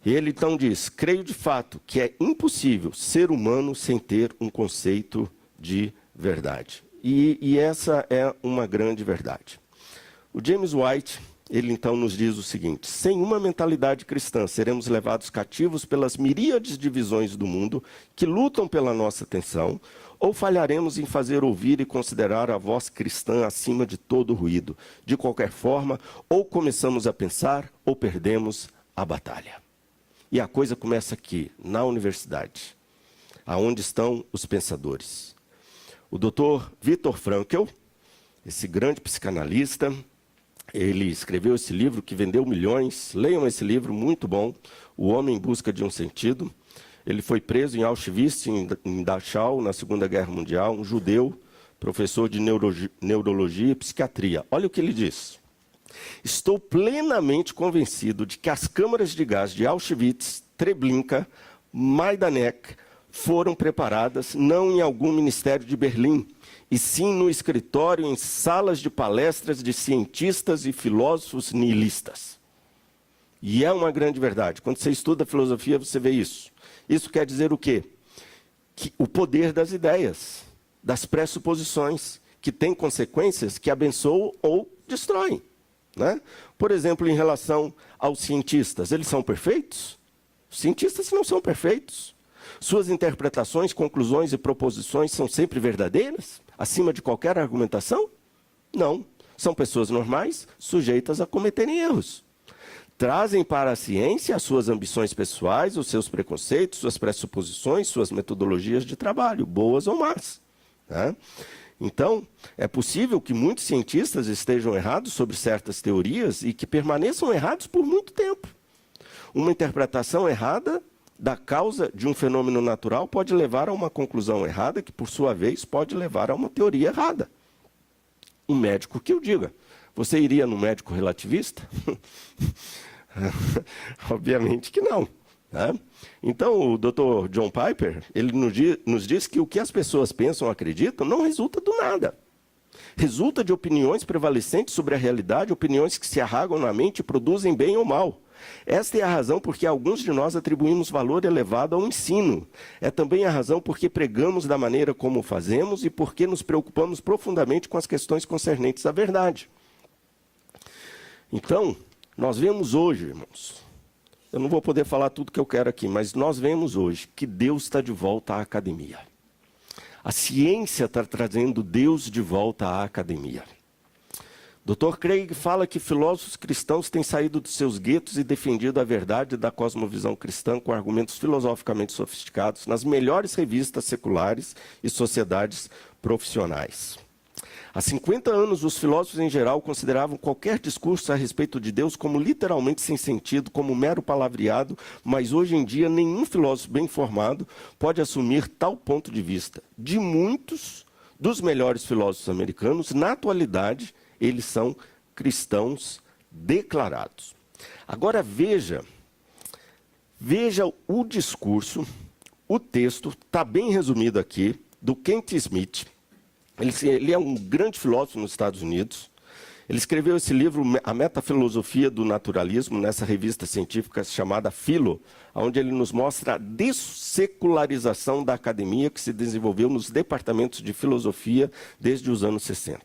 E ele então diz, creio de fato que é impossível ser humano sem ter um conceito de verdade. E essa é uma grande verdade. O James White, ele então nos diz o seguinte, sem uma mentalidade cristã, seremos levados cativos pelas miríades de visões do mundo que lutam pela nossa atenção, ou falharemos em fazer ouvir e considerar a voz cristã acima de todo ruído. De qualquer forma, ou começamos a pensar, ou perdemos a batalha. E a coisa começa aqui, na universidade, aonde estão os pensadores. O Dr. Viktor Frankl, esse grande psicanalista, ele escreveu esse livro que vendeu milhões. Leiam esse livro, muito bom, O Homem em Busca de um Sentido. Ele foi preso em Auschwitz, em Dachau, na Segunda Guerra Mundial, um judeu, professor de neurologia e psiquiatria. Olha o que ele diz. Estou plenamente convencido de que as câmaras de gás de Auschwitz, Treblinka, Majdanek foram preparadas não em algum ministério de Berlim, e sim no escritório, em salas de palestras de cientistas e filósofos nihilistas. E é uma grande verdade. Quando você estuda filosofia, você vê isso. Isso quer dizer o quê? Que o poder das ideias, das pressuposições, que tem consequências que abençoam ou destroem. Né? Por exemplo, em relação aos cientistas, eles são perfeitos? Os cientistas não são perfeitos. Suas interpretações, conclusões e proposições são sempre verdadeiras? Acima de qualquer argumentação? Não. São pessoas normais, sujeitas a cometerem erros. Trazem para a ciência as suas ambições pessoais, os seus preconceitos, suas pressuposições, suas metodologias de trabalho, boas ou más. Né? Então, é possível que muitos cientistas estejam errados sobre certas teorias e que permaneçam errados por muito tempo. Uma interpretação errada da causa de um fenômeno natural pode levar a uma conclusão errada, que, por sua vez, pode levar a uma teoria errada. Um médico que o diga. Você iria no médico relativista? Obviamente que não. Né? Então, o Dr. John Piper, ele nos diz que o que as pessoas pensam ou acreditam não resulta do nada. Resulta de opiniões prevalecentes sobre a realidade, opiniões que se arragam na mente e produzem bem ou mal. Esta é a razão por que alguns de nós atribuímos valor elevado ao ensino. É também a razão por que pregamos da maneira como fazemos e por que nos preocupamos profundamente com as questões concernentes à verdade. Então, nós vemos hoje, irmãos, eu não vou poder falar tudo que eu quero aqui, mas nós vemos hoje que Deus está de volta à academia. A ciência está trazendo Deus de volta à academia. Dr. Craig fala que filósofos cristãos têm saído dos seus guetos e defendido a verdade da cosmovisão cristã com argumentos filosoficamente sofisticados nas melhores revistas seculares e sociedades profissionais. Há 50 anos, os filósofos em geral consideravam qualquer discurso a respeito de Deus como literalmente sem sentido, como mero palavreado, mas hoje em dia nenhum filósofo bem informado pode assumir tal ponto de vista. De muitos dos melhores filósofos americanos, na atualidade, eles são cristãos declarados. Agora veja o discurso, o texto, está bem resumido aqui, do Kent Smith. Ele é um grande filósofo nos Estados Unidos. Ele escreveu esse livro, A Metafilosofia do Naturalismo, nessa revista científica chamada Philo, onde ele nos mostra a dessecularização da academia que se desenvolveu nos departamentos de filosofia desde os anos 60.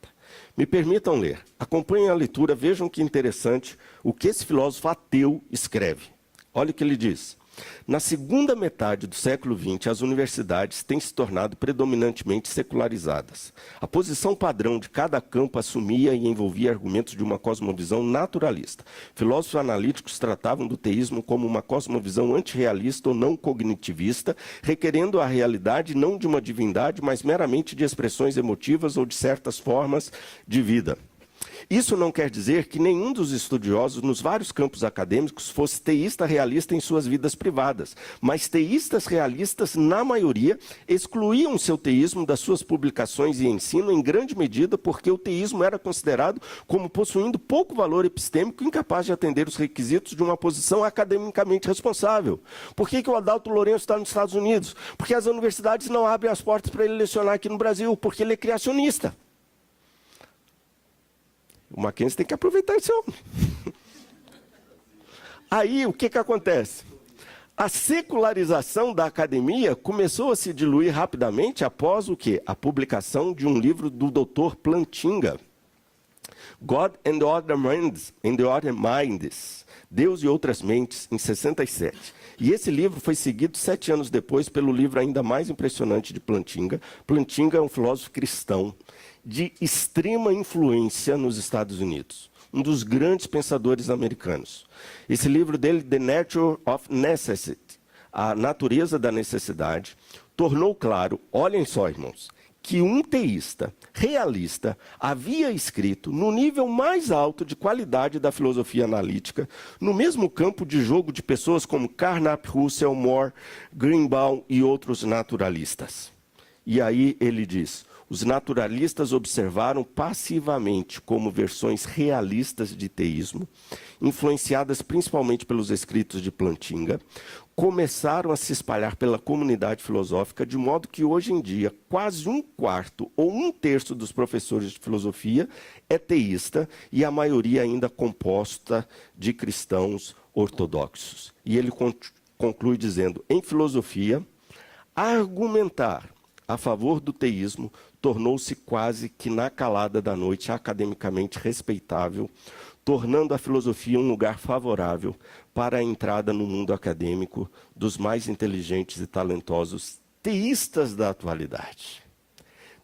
Me permitam ler. Acompanhem a leitura, vejam que interessante o que esse filósofo ateu escreve. Olha o que ele diz. Na segunda metade do século XX, as universidades têm se tornado predominantemente secularizadas. A posição padrão de cada campo assumia e envolvia argumentos de uma cosmovisão naturalista. Filósofos analíticos tratavam do teísmo como uma cosmovisão antirrealista ou não cognitivista, requerendo a realidade não de uma divindade, mas meramente de expressões emotivas ou de certas formas de vida. Isso não quer dizer que nenhum dos estudiosos nos vários campos acadêmicos fosse teísta realista em suas vidas privadas, mas teístas realistas, na maioria, excluíam seu teísmo das suas publicações e ensino em grande medida porque o teísmo era considerado como possuindo pouco valor epistêmico e incapaz de atender os requisitos de uma posição academicamente responsável. Por que o Adalto Lourenço está nos Estados Unidos? Porque as universidades não abrem as portas para ele lecionar aqui no Brasil, porque ele é criacionista. O Mackenzie tem que aproveitar esse homem. Aí, o que acontece? A secularização da academia começou a se diluir rapidamente após o quê? A publicação de um livro do Dr. Plantinga, God and the Other Minds, Deus e Outras Mentes, em 67. E esse livro foi seguido 7 anos depois pelo livro ainda mais impressionante de Plantinga. Plantinga é um filósofo cristão de extrema influência nos Estados Unidos, um dos grandes pensadores americanos. Esse livro dele, The Nature of Necessity, A Natureza da Necessidade, tornou claro, olhem só, irmãos, que um teísta realista havia escrito no nível mais alto de qualidade da filosofia analítica, no mesmo campo de jogo de pessoas como Carnap, Russell, Moore, Greenbaum e outros naturalistas. E aí ele diz: Os naturalistas observaram passivamente como versões realistas de teísmo, influenciadas principalmente pelos escritos de Plantinga, começaram a se espalhar pela comunidade filosófica, de modo que hoje em dia quase 1/4 ou 1/3 dos professores de filosofia é teísta e a maioria ainda composta de cristãos ortodoxos. E ele conclui dizendo: em filosofia, argumentar a favor do teísmo tornou-se quase que na calada da noite academicamente respeitável, tornando a filosofia um lugar favorável para a entrada no mundo acadêmico dos mais inteligentes e talentosos teístas da atualidade.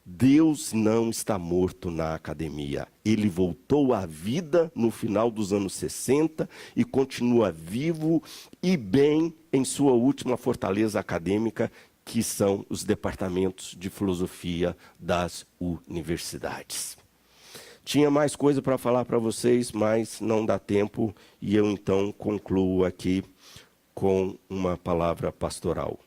Deus não está morto na academia. Ele voltou à vida no final dos anos 60 e continua vivo e bem em sua última fortaleza acadêmica, que são os departamentos de filosofia das universidades. Tinha mais coisa para falar para vocês, mas não dá tempo, e eu então concluo aqui com uma palavra pastoral.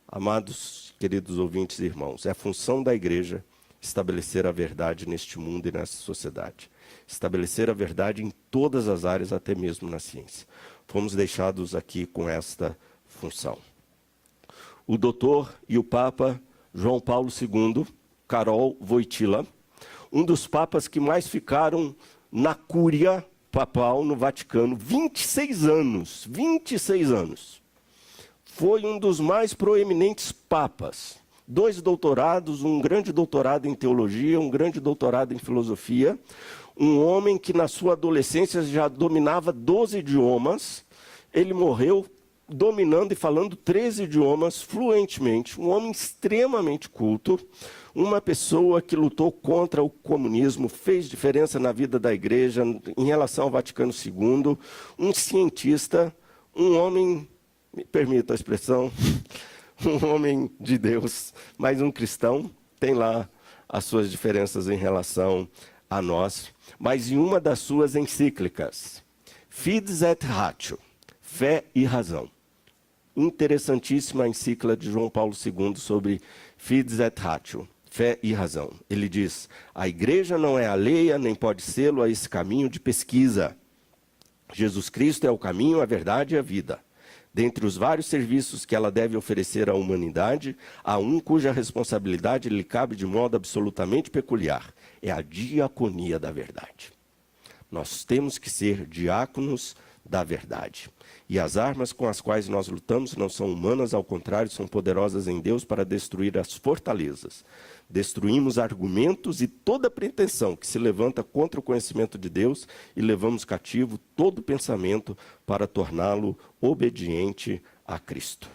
Amados, queridos ouvintes e irmãos, é a função da igreja estabelecer a verdade neste mundo e nessa sociedade. Estabelecer a verdade em todas as áreas, até mesmo na ciência. Fomos deixados aqui com esta função. O doutor e o Papa João Paulo II, Karol Wojtyła, um dos papas que mais ficaram na cúria papal no Vaticano, 26 anos, 26 anos. Foi um dos mais proeminentes papas. 2 doutorados, um grande doutorado em teologia, um grande doutorado em filosofia. Um homem que na sua adolescência já dominava 12 idiomas. Ele morreu dominando e falando 13 idiomas fluentemente. Um homem extremamente culto. Uma pessoa que lutou contra o comunismo, fez diferença na vida da igreja em relação ao Vaticano II. Um cientista, um homem, me permita a expressão, um homem de Deus, mas um cristão, tem lá as suas diferenças em relação a nós. Mas em uma das suas encíclicas, Fides et Ratio, Fé e Razão. Interessantíssima encíclica de João Paulo II sobre Fides et Ratio, Fé e Razão. Ele diz: a igreja não é alheia, nem pode sê-lo a esse caminho de pesquisa. Jesus Cristo é o caminho, a verdade e a vida. Dentre os vários serviços que ela deve oferecer à humanidade, há um cuja responsabilidade lhe cabe de modo absolutamente peculiar. É a diaconia da verdade. Nós temos que ser diáconos da verdade. E as armas com as quais nós lutamos não são humanas, ao contrário, são poderosas em Deus para destruir as fortalezas. Destruímos argumentos e toda pretensão que se levanta contra o conhecimento de Deus e levamos cativo todo pensamento para torná-lo obediente a Cristo.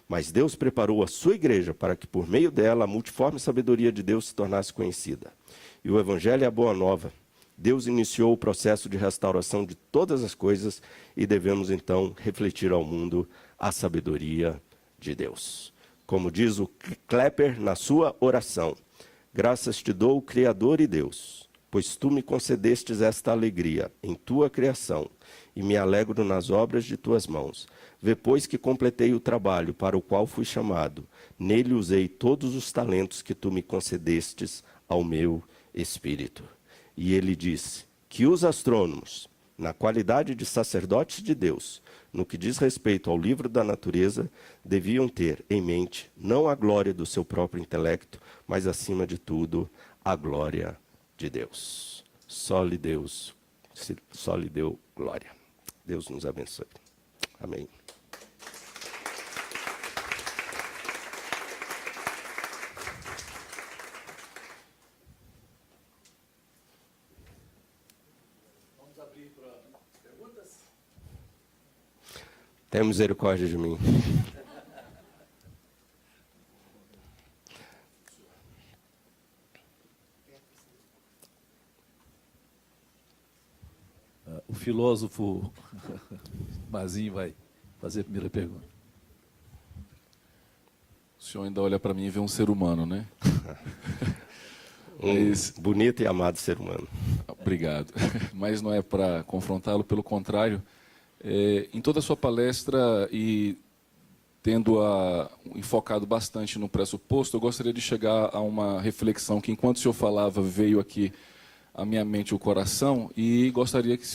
Mas Deus preparou a sua igreja para que, por meio dela, a multiforme sabedoria de Deus se tornasse conhecida. E o Evangelho é a boa nova. Deus iniciou o processo de restauração de todas as coisas e devemos, então, refletir ao mundo a sabedoria de Deus. Como diz o Klepper na sua oração: graças te dou, Criador e Deus, pois tu me concedestes esta alegria em tua criação e me alegro nas obras de tuas mãos. Vê, pois, que completei o trabalho para o qual fui chamado. Nele usei todos os talentos que tu me concedestes ao meu espírito. E ele disse que os astrônomos, na qualidade de sacerdotes de Deus, no que diz respeito ao livro da natureza, deviam ter em mente não a glória do seu próprio intelecto, mas, acima de tudo, a glória de Deus. Só lhe deu glória. Deus nos abençoe. Amém. Tenha misericórdia de mim. O filósofo Mazinho vai fazer a primeira pergunta. O senhor ainda olha para mim e vê um ser humano, né? Bonito e amado ser humano. Obrigado. Mas não é para confrontá-lo, pelo contrário. Em toda a sua palestra e enfocado bastante no pressuposto, eu gostaria de chegar a uma reflexão que, enquanto o senhor falava, veio aqui à minha mente e o coração, e gostaria que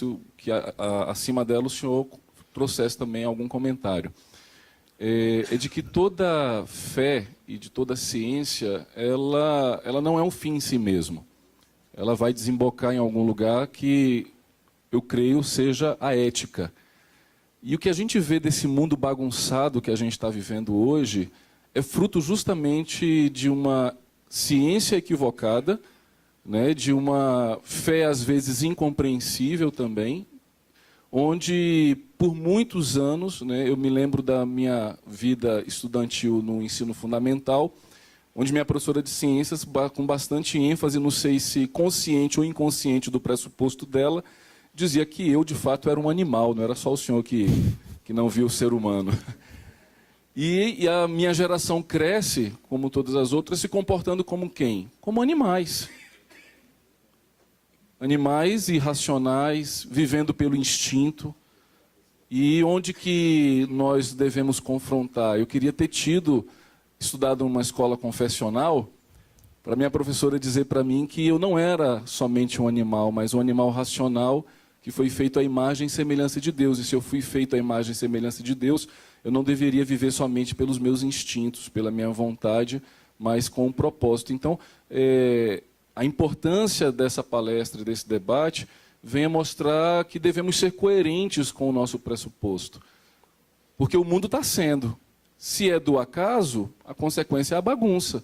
acima dela o senhor trouxesse também algum comentário. É de que toda fé e de toda ciência, ela não é um fim em si mesmo. Ela vai desembocar em algum lugar que eu creio seja a ética. E o que a gente vê desse mundo bagunçado que a gente está vivendo hoje é fruto justamente de uma ciência equivocada, né, de uma fé às vezes incompreensível também, onde por muitos anos, né, eu me lembro da minha vida estudantil no ensino fundamental, onde minha professora de ciências, com bastante ênfase, não sei se consciente ou inconsciente do pressuposto dela, dizia que eu, de fato, era um animal, não era só o senhor que não via o ser humano. E a minha geração cresce, como todas as outras, se comportando como quem? Como animais. Animais irracionais, vivendo pelo instinto. E onde que nós devemos confrontar? Eu queria ter estudado numa escola confessional, para minha professora dizer para mim que eu não era somente um animal, mas um animal racional que foi feito à imagem e semelhança de Deus. E se eu fui feito à imagem e semelhança de Deus, eu não deveria viver somente pelos meus instintos, pela minha vontade, mas com um propósito. Então, a importância dessa palestra, desse debate, vem a mostrar que devemos ser coerentes com o nosso pressuposto. Porque o mundo está sendo. Se é do acaso, a consequência é a bagunça.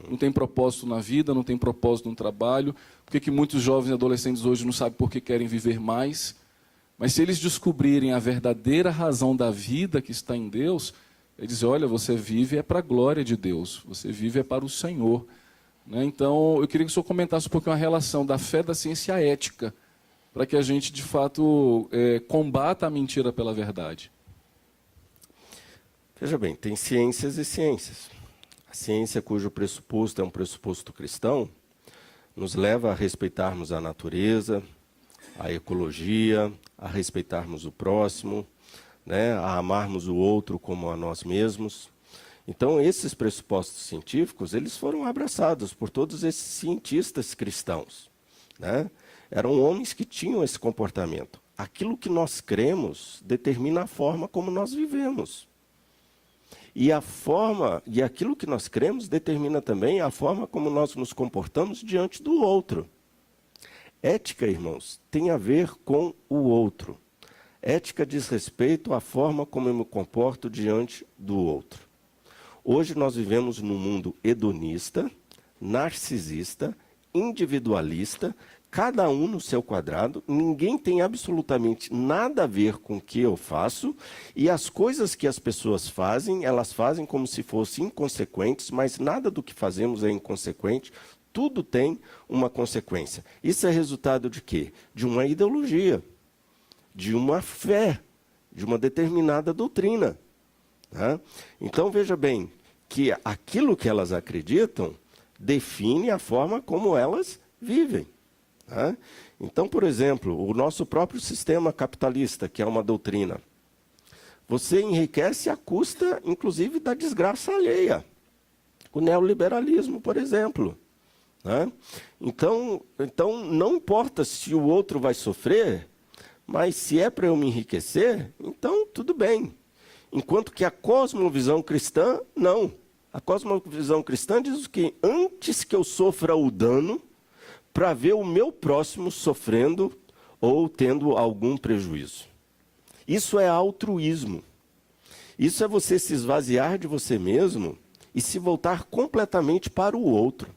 Não tem propósito na vida, não tem propósito no trabalho. Por que muitos jovens e adolescentes hoje não sabem por que querem viver mais? Mas se eles descobrirem a verdadeira razão da vida que está em Deus, eles dizem, olha, você vive é para a glória de Deus, você vive é para o Senhor. Né? Então, eu queria que o senhor comentasse um pouquinho a relação da fé, da ciência e a ética, para que a gente, de fato, combata a mentira pela verdade. Veja bem, tem ciências e ciências. A ciência, cujo pressuposto é um pressuposto cristão, nos leva a respeitarmos a natureza, a ecologia, a respeitarmos o próximo, né, a amarmos o outro como a nós mesmos. Então, esses pressupostos científicos, eles foram abraçados por todos esses cientistas cristãos, né? Eram homens que tinham esse comportamento. Aquilo que nós cremos determina a forma como nós vivemos. E aquilo que nós cremos determina também a forma como nós nos comportamos diante do outro. Ética, irmãos, tem a ver com o outro. Ética diz respeito à forma como eu me comporto diante do outro. Hoje nós vivemos num mundo hedonista, narcisista, individualista, cada um no seu quadrado, ninguém tem absolutamente nada a ver com o que eu faço, e as coisas que as pessoas fazem, elas fazem como se fossem inconsequentes, mas nada do que fazemos é inconsequente, tudo tem uma consequência. Isso é resultado de quê? De uma ideologia, de uma fé, de uma determinada doutrina. Tá? Então, veja bem, que aquilo que elas acreditam define a forma como elas vivem. Tá? Então, por exemplo, o nosso próprio sistema capitalista, que é uma doutrina, você enriquece à custa, inclusive, da desgraça alheia. O neoliberalismo, por exemplo. Tá? Então, não importa se o outro vai sofrer, mas se é para eu me enriquecer, então tudo bem. Enquanto que a cosmovisão cristã, não. A cosmovisão cristã diz que antes que eu sofra o dano, para ver o meu próximo sofrendo ou tendo algum prejuízo. Isso é altruísmo. Isso é você se esvaziar de você mesmo e se voltar completamente para o outro.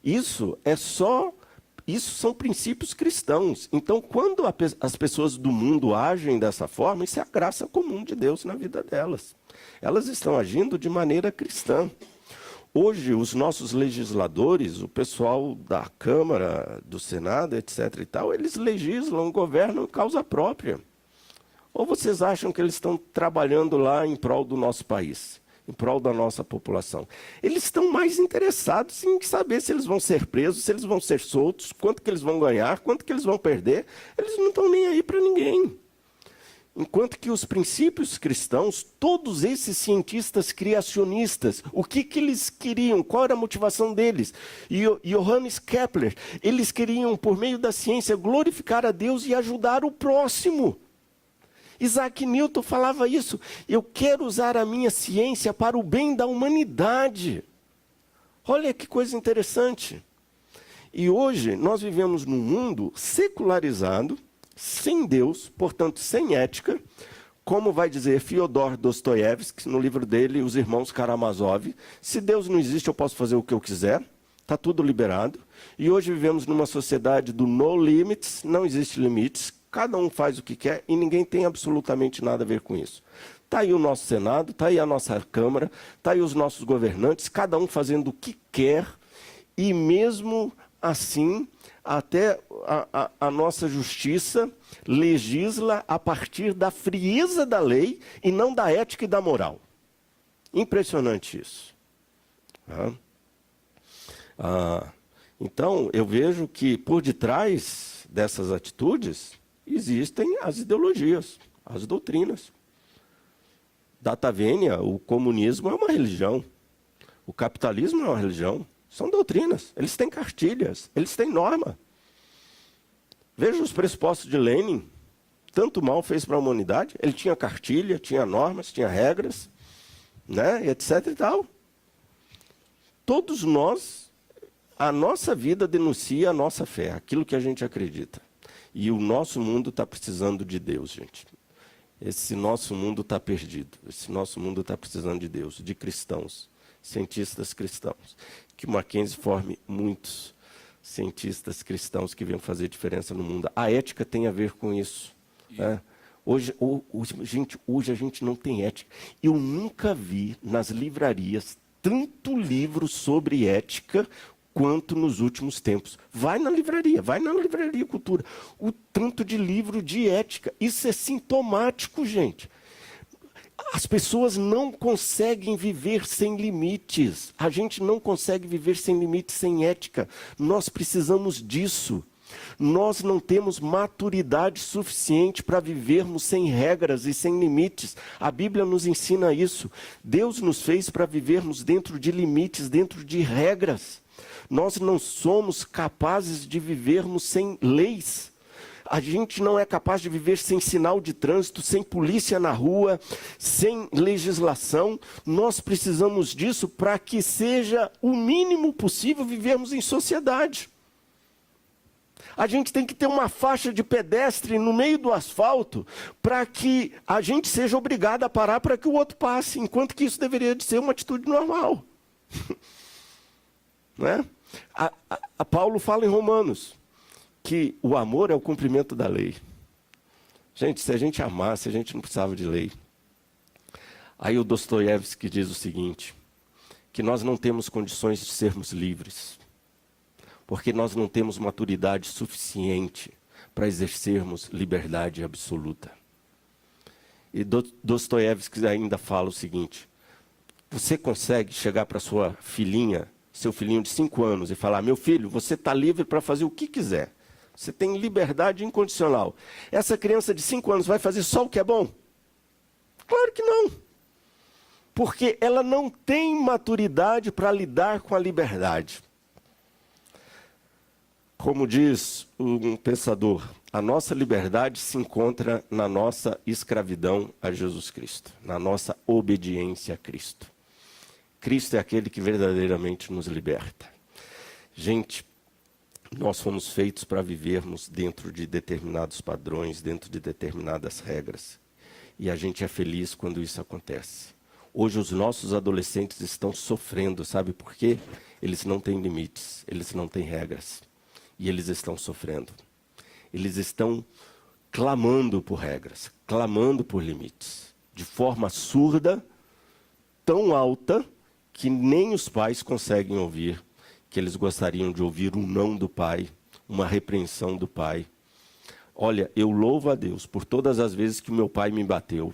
Isso são princípios cristãos. Então, quando as pessoas do mundo agem dessa forma, isso é a graça comum de Deus na vida delas. Elas estão agindo de maneira cristã. Hoje, os nossos legisladores, o pessoal da Câmara, do Senado, etc. e tal, eles legislam, governam causa própria. Ou vocês acham que eles estão trabalhando lá em prol do nosso país, em prol da nossa população? Eles estão mais interessados em saber se eles vão ser presos, se eles vão ser soltos, quanto que eles vão ganhar, quanto que eles vão perder. Eles não estão nem aí para ninguém. Enquanto que os princípios cristãos, todos esses cientistas criacionistas, o que eles queriam? Qual era a motivação deles? E Johannes Kepler, eles queriam, por meio da ciência, glorificar a Deus e ajudar o próximo. Isaac Newton falava isso: eu quero usar a minha ciência para o bem da humanidade. Olha que coisa interessante. E hoje nós vivemos num mundo secularizado, sem Deus, portanto sem ética, como vai dizer Fyodor Dostoiévski, no livro dele, Os Irmãos Karamazov: se Deus não existe, eu posso fazer o que eu quiser, está tudo liberado. E hoje vivemos numa sociedade do no limits, não existe limites, cada um faz o que quer e ninguém tem absolutamente nada a ver com isso. Está aí o nosso Senado, está aí a nossa Câmara, está aí os nossos governantes, cada um fazendo o que quer, e mesmo assim, até a nossa justiça legisla a partir da frieza da lei e não da ética e da moral. Impressionante isso. Então, eu vejo que por detrás dessas atitudes existem as ideologias, as doutrinas. Data vênia, o comunismo é uma religião, o capitalismo é uma religião. São doutrinas, eles têm cartilhas, eles têm norma. Veja os pressupostos de Lenin, tanto mal fez para a humanidade. Ele tinha cartilha, tinha normas, tinha regras, né, etc. e tal. Todos nós, a nossa vida denuncia a nossa fé, aquilo que a gente acredita. E o nosso mundo está precisando de Deus, gente. Esse nosso mundo está perdido, esse nosso mundo está precisando de Deus, de cristãos, cientistas cristãos. Que o Mackenzie forme muitos cientistas cristãos que venham fazer diferença no mundo. A ética tem a ver com isso. Né? Hoje a gente não tem ética. Eu nunca vi nas livrarias tanto livro sobre ética quanto nos últimos tempos. Vai na livraria Cultura. O tanto de livro de ética. Isso é sintomático, gente. As pessoas não conseguem viver sem limites. A gente não consegue viver sem limites, sem ética. Nós precisamos disso. Nós não temos maturidade suficiente para vivermos sem regras e sem limites. A Bíblia nos ensina isso. Deus nos fez para vivermos dentro de limites, dentro de regras. Nós não somos capazes de vivermos sem leis. A gente não é capaz de viver sem sinal de trânsito, sem polícia na rua, sem legislação. Nós precisamos disso para que seja o mínimo possível vivermos em sociedade. A gente tem que ter uma faixa de pedestre no meio do asfalto para que a gente seja obrigado a parar para que o outro passe, enquanto que isso deveria de ser uma atitude normal. Né? A Paulo fala em Romanos que o amor é o cumprimento da lei. Gente, se a gente amasse, a gente não precisava de lei. Aí o Dostoiévski diz o seguinte, que nós não temos condições de sermos livres, porque nós não temos maturidade suficiente para exercermos liberdade absoluta. E Dostoiévski ainda fala o seguinte, você consegue chegar para sua filhinha, seu filhinho de 5 anos, e falar, meu filho, você está livre para fazer o que quiser. Você tem liberdade incondicional. Essa criança de 5 anos vai fazer só o que é bom? Claro que não. Porque ela não tem maturidade para lidar com a liberdade. Como diz um pensador, a nossa liberdade se encontra na nossa escravidão a Jesus Cristo, na nossa obediência a Cristo. Cristo é aquele que verdadeiramente nos liberta. Gente, nós fomos feitos para vivermos dentro de determinados padrões, dentro de determinadas regras. E a gente é feliz quando isso acontece. Hoje os nossos adolescentes estão sofrendo, sabe por quê? Eles não têm limites, eles não têm regras. E eles estão sofrendo. Eles estão clamando por regras, clamando por limites. De forma surda, tão alta, que nem os pais conseguem ouvir. Que eles gostariam de ouvir um não do pai, uma repreensão do pai. Olha, eu louvo a Deus por todas as vezes que meu pai me bateu,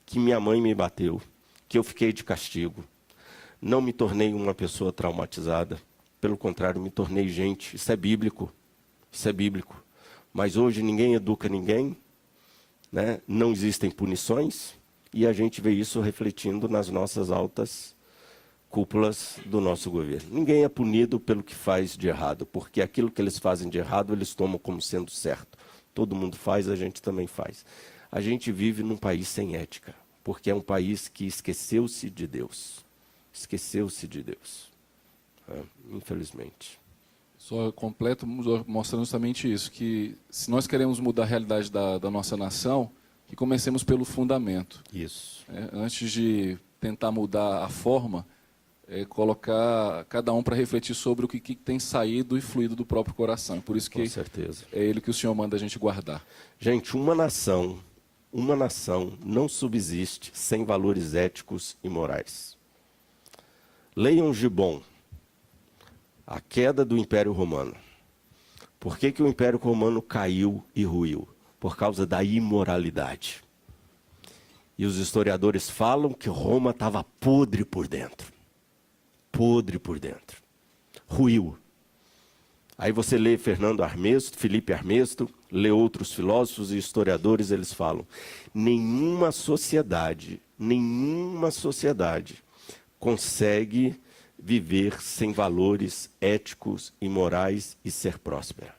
que minha mãe me bateu, que eu fiquei de castigo. Não me tornei uma pessoa traumatizada, pelo contrário, me tornei gente. Isso é bíblico, isso é bíblico. Mas hoje ninguém educa ninguém, né? Não existem punições, e a gente vê isso refletindo nas nossas altas cúpulas do nosso governo. Ninguém é punido pelo que faz de errado, porque aquilo que eles fazem de errado, eles tomam como sendo certo. Todo mundo faz, a gente também faz. A gente vive num país sem ética, porque é um país que esqueceu-se de Deus. Esqueceu-se de Deus, infelizmente. Só completo mostrando justamente isso, que se nós queremos mudar a realidade da nossa nação, que comecemos pelo fundamento. Isso. Antes de tentar mudar a forma, colocar cada um para refletir sobre o que tem saído e fluído do próprio coração. Por isso que Com certeza. é ele que o Senhor manda a gente guardar. Gente, uma nação não subsiste sem valores éticos e morais. Leiam Gibbon, A Queda do Império Romano. Por que o Império Romano caiu e ruiu? Por causa da imoralidade. E os historiadores falam que Roma estava podre por dentro. Podre por dentro. Ruiu. Aí você lê Fernando Armesto, Felipe Armesto, lê outros filósofos e historiadores, eles falam: nenhuma sociedade consegue viver sem valores éticos e morais e ser próspera.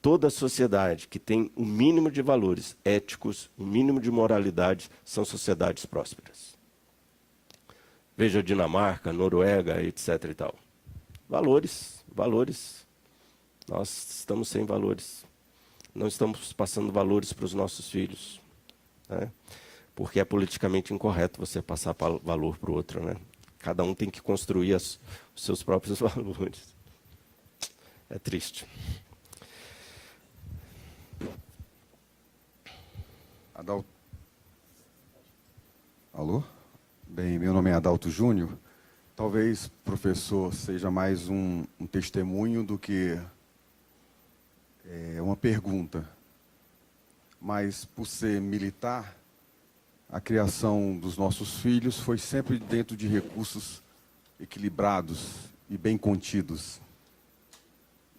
Toda sociedade que tem o mínimo de valores éticos, o mínimo de moralidade, são sociedades prósperas. Veja Dinamarca, Noruega, etc. e tal. Valores. Nós estamos sem valores. Não estamos passando valores para os nossos filhos, né? Porque é politicamente incorreto você passar valor para o outro, né? Cada um tem que construir os seus próprios valores. É triste. Alô? Bem, meu nome é Adalto Júnior. Talvez, professor, seja mais um testemunho do que uma pergunta. Mas, por ser militar, a criação dos nossos filhos foi sempre dentro de recursos equilibrados e bem contidos.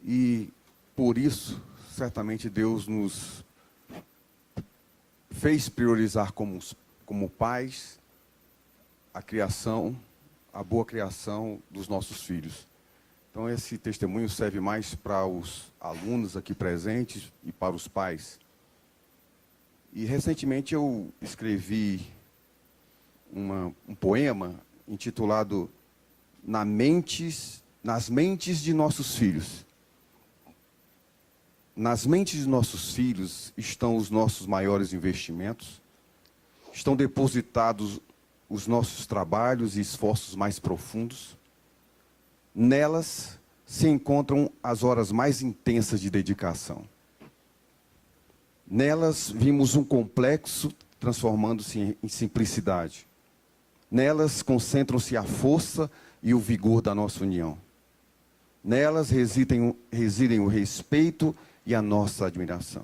E, por isso, certamente Deus nos fez priorizar como pais a criação, a boa criação dos nossos filhos. Então, esse testemunho serve mais para os alunos aqui presentes e para os pais. E, recentemente, eu escrevi um poema intitulado Nas Mentes de Nossos Filhos. Nas mentes de nossos filhos estão os nossos maiores investimentos, estão depositados os nossos trabalhos e esforços mais profundos. Nelas se encontram as horas mais intensas de dedicação. Nelas vimos um complexo transformando-se em simplicidade. Nelas concentram-se a força e o vigor da nossa união. Nelas residem o respeito e a nossa admiração.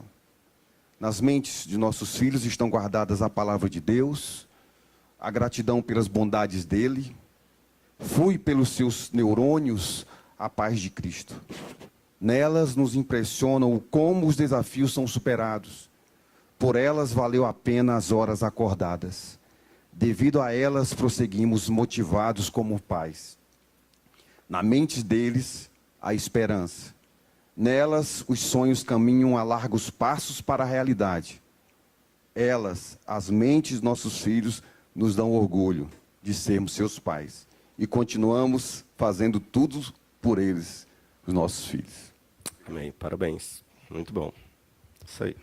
Nas mentes de nossos filhos estão guardadas a palavra de Deus, a gratidão pelas bondades dele, flui pelos seus neurônios a paz de Cristo. Nelas nos impressionam como os desafios são superados. Por elas valeu a pena as horas acordadas. Devido a elas prosseguimos motivados como pais. Na mente deles, a esperança. Nelas, os sonhos caminham a largos passos para a realidade. Elas, as mentes dos nossos filhos, nos dão orgulho de sermos seus pais. E continuamos fazendo tudo por eles, os nossos filhos. Amém. Parabéns. Muito bom. Isso aí.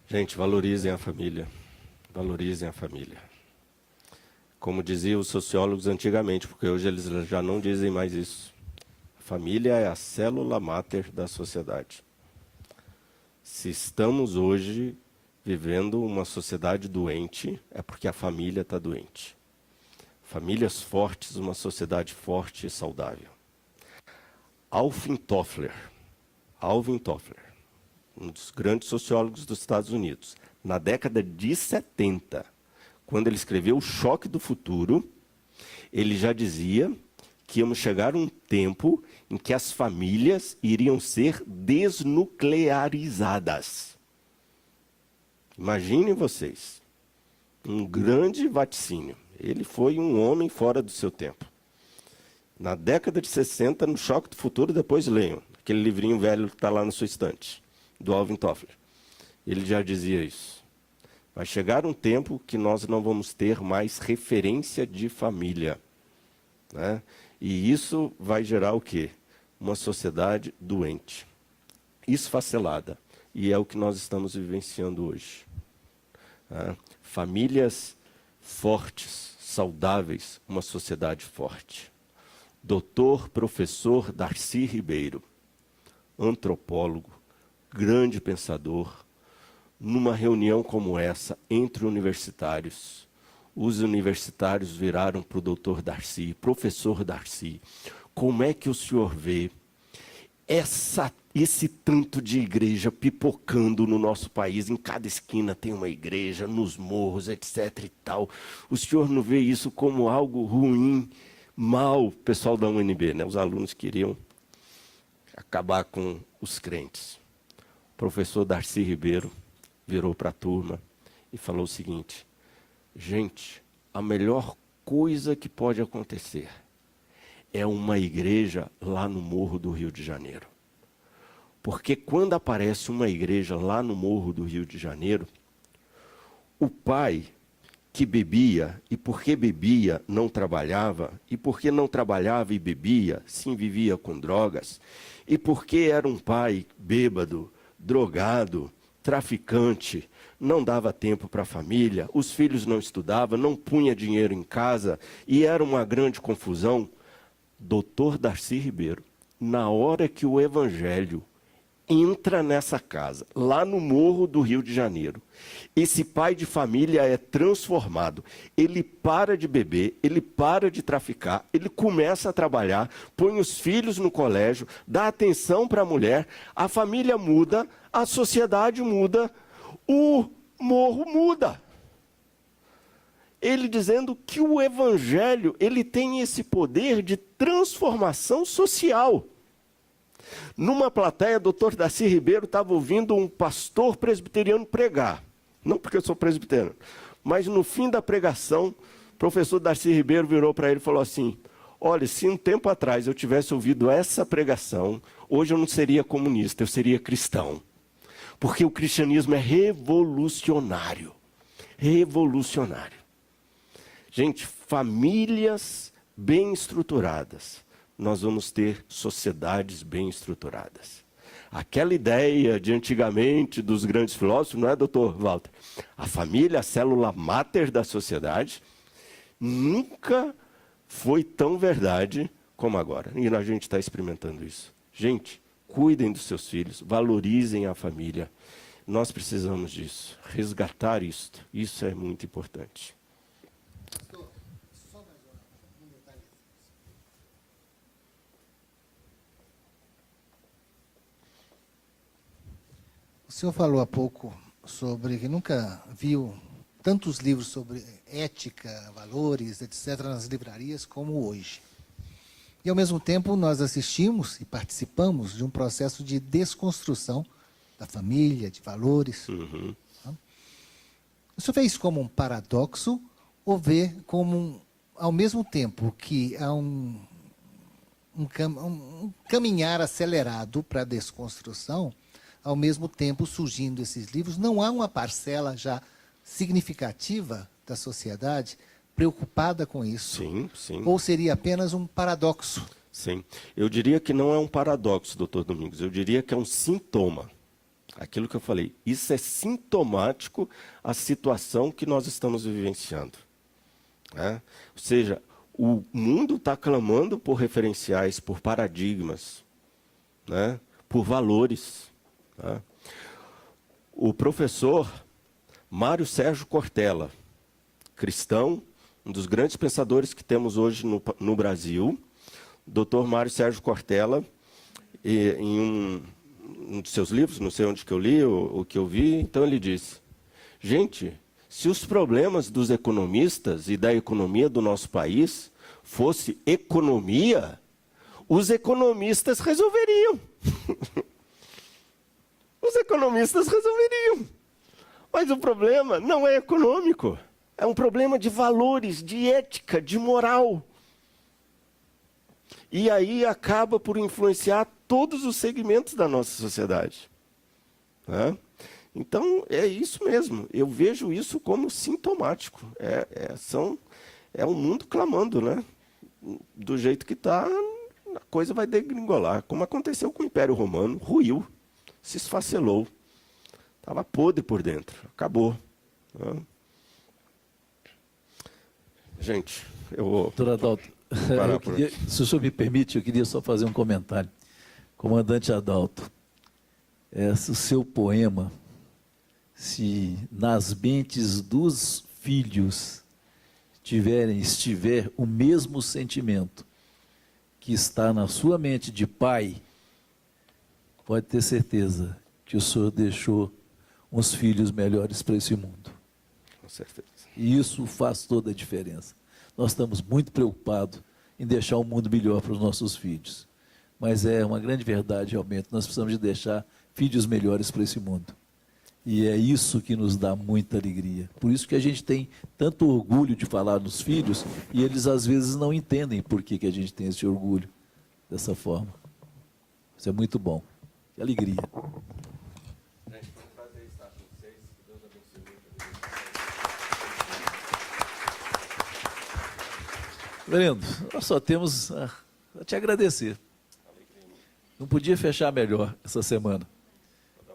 Gente, valorizem a família. Valorizem a família. Como diziam os sociólogos antigamente, porque hoje eles já não dizem mais isso. A família é a célula máter da sociedade. Se estamos hoje vivendo uma sociedade doente, é porque a família está doente. Famílias fortes, uma sociedade forte e saudável. Alvin Toffler, um dos grandes sociólogos dos Estados Unidos, na década de 70, quando ele escreveu O Choque do Futuro, ele já dizia que íamos chegar um tempo em que as famílias iriam ser desnuclearizadas. Imaginem vocês, um grande vaticínio. Ele foi um homem fora do seu tempo. Na década de 60, no Choque do Futuro, depois leiam. Aquele livrinho velho que está lá na sua estante, do Alvin Toffler. Ele já dizia isso. Vai chegar um tempo que nós não vamos ter mais referência de família, né? E isso vai gerar o quê? Uma sociedade doente, esfacelada. E é o que nós estamos vivenciando hoje. Né? Famílias fortes, saudáveis, uma sociedade forte. Doutor, professor Darcy Ribeiro, antropólogo, grande pensador, numa reunião como essa, entre universitários, os universitários viraram para o doutor Darcy, professor Darcy, como é que o senhor vê esse tanto de igreja pipocando no nosso país? Em cada esquina tem uma igreja, nos morros, etc. e tal. O senhor não vê isso como algo ruim, mal? Pessoal da UNB, né? Os alunos queriam acabar com os crentes. O professor Darcy Ribeiro virou para a turma e falou o seguinte: gente, a melhor coisa que pode acontecer é uma igreja lá no Morro do Rio de Janeiro. Porque quando aparece uma igreja lá no Morro do Rio de Janeiro, o pai que bebia, e porque bebia não trabalhava, e porque não trabalhava e bebia, se envivia com drogas, e porque era um pai bêbado, drogado, traficante, não dava tempo para a família, os filhos não estudavam, não punha dinheiro em casa, e era uma grande confusão. Doutor Darcy Ribeiro, na hora que o evangelho entra nessa casa, lá no Morro do Rio de Janeiro, esse pai de família é transformado, ele para de beber, ele para de traficar, ele começa a trabalhar, põe os filhos no colégio, dá atenção para a mulher, a família muda, a sociedade muda, o morro muda. Ele dizendo que o evangelho, ele tem esse poder de transformação social. Numa plateia, o doutor Darcy Ribeiro estava ouvindo um pastor presbiteriano pregar. Não porque eu sou presbiteriano, mas no fim da pregação, o professor Darcy Ribeiro virou para ele e falou assim: olha, se um tempo atrás eu tivesse ouvido essa pregação, hoje eu não seria comunista, eu seria cristão. Porque o cristianismo é revolucionário. Revolucionário. Gente, famílias bem estruturadas, nós vamos ter sociedades bem estruturadas. Aquela ideia de antigamente dos grandes filósofos, não é, doutor Walter? A família, a célula máter da sociedade, nunca foi tão verdade como agora. E a gente está experimentando isso. Gente, cuidem dos seus filhos, valorizem a família. Nós precisamos disso, resgatar isto. Isso é muito importante. O senhor falou há pouco sobre que nunca viu tantos livros sobre ética, valores, etc., nas livrarias como hoje. E, ao mesmo tempo, nós assistimos e participamos de um processo de desconstrução da família, de valores. Uhum. O senhor vê isso como um paradoxo ou vê como, ao mesmo tempo que há um caminhar acelerado para a desconstrução, ao mesmo tempo surgindo esses livros, não há uma parcela já significativa da sociedade preocupada com isso? Sim, sim. Ou seria apenas um paradoxo? Sim. Eu diria que não é um paradoxo, doutor Domingos. Eu diria que é um sintoma. Aquilo que eu falei. Isso é sintomático à situação que nós estamos vivenciando. Né? Ou seja, o mundo está clamando por referenciais, por paradigmas, né? Por valores. Né? O professor Mário Sérgio Cortella, cristão, um dos grandes pensadores que temos hoje no Brasil, doutor Mário Sérgio Cortella, em um de seus livros, não sei onde que eu li, o que eu vi, então ele disse: gente, se os problemas dos economistas e da economia do nosso país fosse economia, os economistas resolveriam. Os economistas resolveriam. Mas o problema não é econômico. É um problema de valores, de ética, de moral. E aí acaba por influenciar todos os segmentos da nossa sociedade. Né? Então, é isso mesmo. Eu vejo isso como sintomático. É um mundo clamando, né? Do jeito que está, a coisa vai degringolar. Como aconteceu com o Império Romano, ruiu, se esfacelou. Estava podre por dentro, acabou. Né? Gente, eu vou... Doutor Adalto, se o senhor me permite, eu queria só fazer um comentário. Comandante Adalto, o seu poema, se nas mentes dos filhos estiver o mesmo sentimento que está na sua mente de pai, pode ter certeza que o senhor deixou uns filhos melhores para esse mundo. Com certeza. E isso faz toda a diferença. Nós estamos muito preocupados em deixar um mundo melhor para os nossos filhos. Mas é uma grande verdade, realmente. Nós precisamos de deixar filhos melhores para esse mundo. E é isso que nos dá muita alegria. Por isso que a gente tem tanto orgulho de falar nos filhos e eles às vezes não entendem por que a gente tem esse orgulho dessa forma. Isso é muito bom. Que alegria. Reverendo, nós só temos a te agradecer. Não podia fechar melhor essa semana.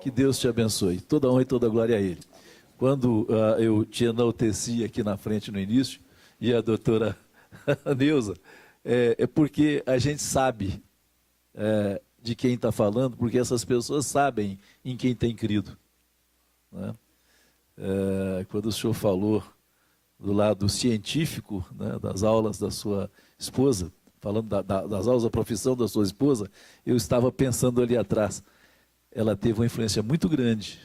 Que Deus te abençoe. Toda honra e toda glória a Ele. Quando eu te enalteci aqui na frente no início, e a doutora Neuza, é porque a gente sabe de quem está falando, porque essas pessoas sabem em quem tem crido. Né? Quando o senhor falou do lado científico, né, das aulas da sua esposa, falando das aulas da profissão da sua esposa, eu estava pensando ali atrás. Ela teve uma influência muito grande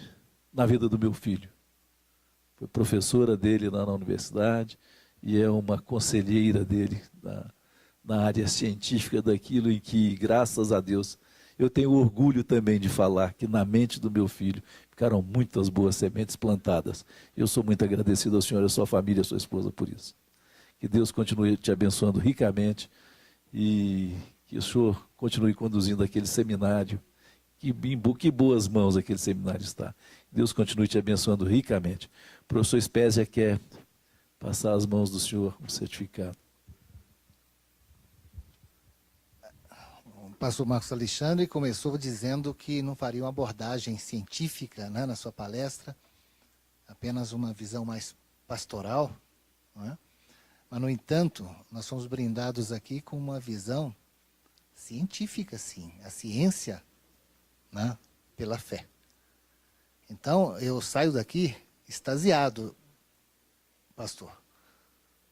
na vida do meu filho. Foi professora dele lá na universidade e é uma conselheira dele na área científica daquilo em que, graças a Deus, eu tenho orgulho também de falar que na mente do meu filho ficaram muitas boas sementes plantadas. Eu sou muito agradecido ao senhor, à sua família, à sua esposa por isso. Que Deus continue te abençoando ricamente e que o senhor continue conduzindo aquele seminário. Que boas mãos aquele seminário está. Deus continue te abençoando ricamente. O professor Spezia quer passar às mãos do senhor um certificado. O pastor Marcos Alexandre começou dizendo que não faria uma abordagem científica, né, na sua palestra, apenas uma visão mais pastoral. Né? Mas, no entanto, nós somos brindados aqui com uma visão científica, sim. A ciência, né, pela fé. Então, eu saio daqui extasiado, pastor,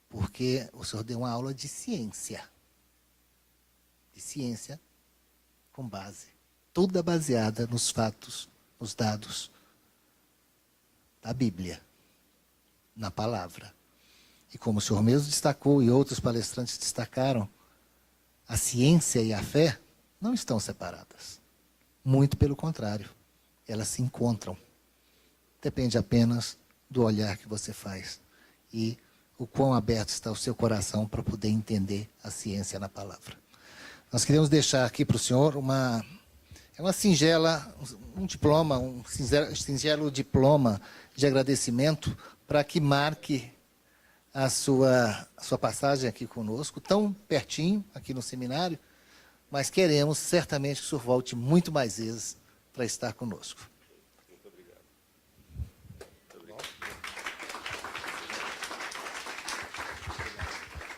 porque o senhor deu uma aula de ciência. De ciência com base, toda baseada nos fatos, nos dados da Bíblia, na palavra. E como o senhor mesmo destacou e outros palestrantes destacaram, a ciência e a fé não estão separadas. Muito pelo contrário, elas se encontram. Depende apenas do olhar que você faz e o quão aberto está o seu coração para poder entender a ciência na palavra. Nós queremos deixar aqui para o senhor uma singela, um diploma, um singelo diploma de agradecimento para que marque a sua passagem aqui conosco, tão pertinho aqui no seminário, mas queremos certamente que o senhor volte muito mais vezes para estar conosco. Muito obrigado.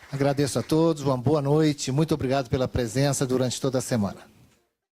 Agradeço a todos, uma boa noite, muito obrigado pela presença durante toda a semana.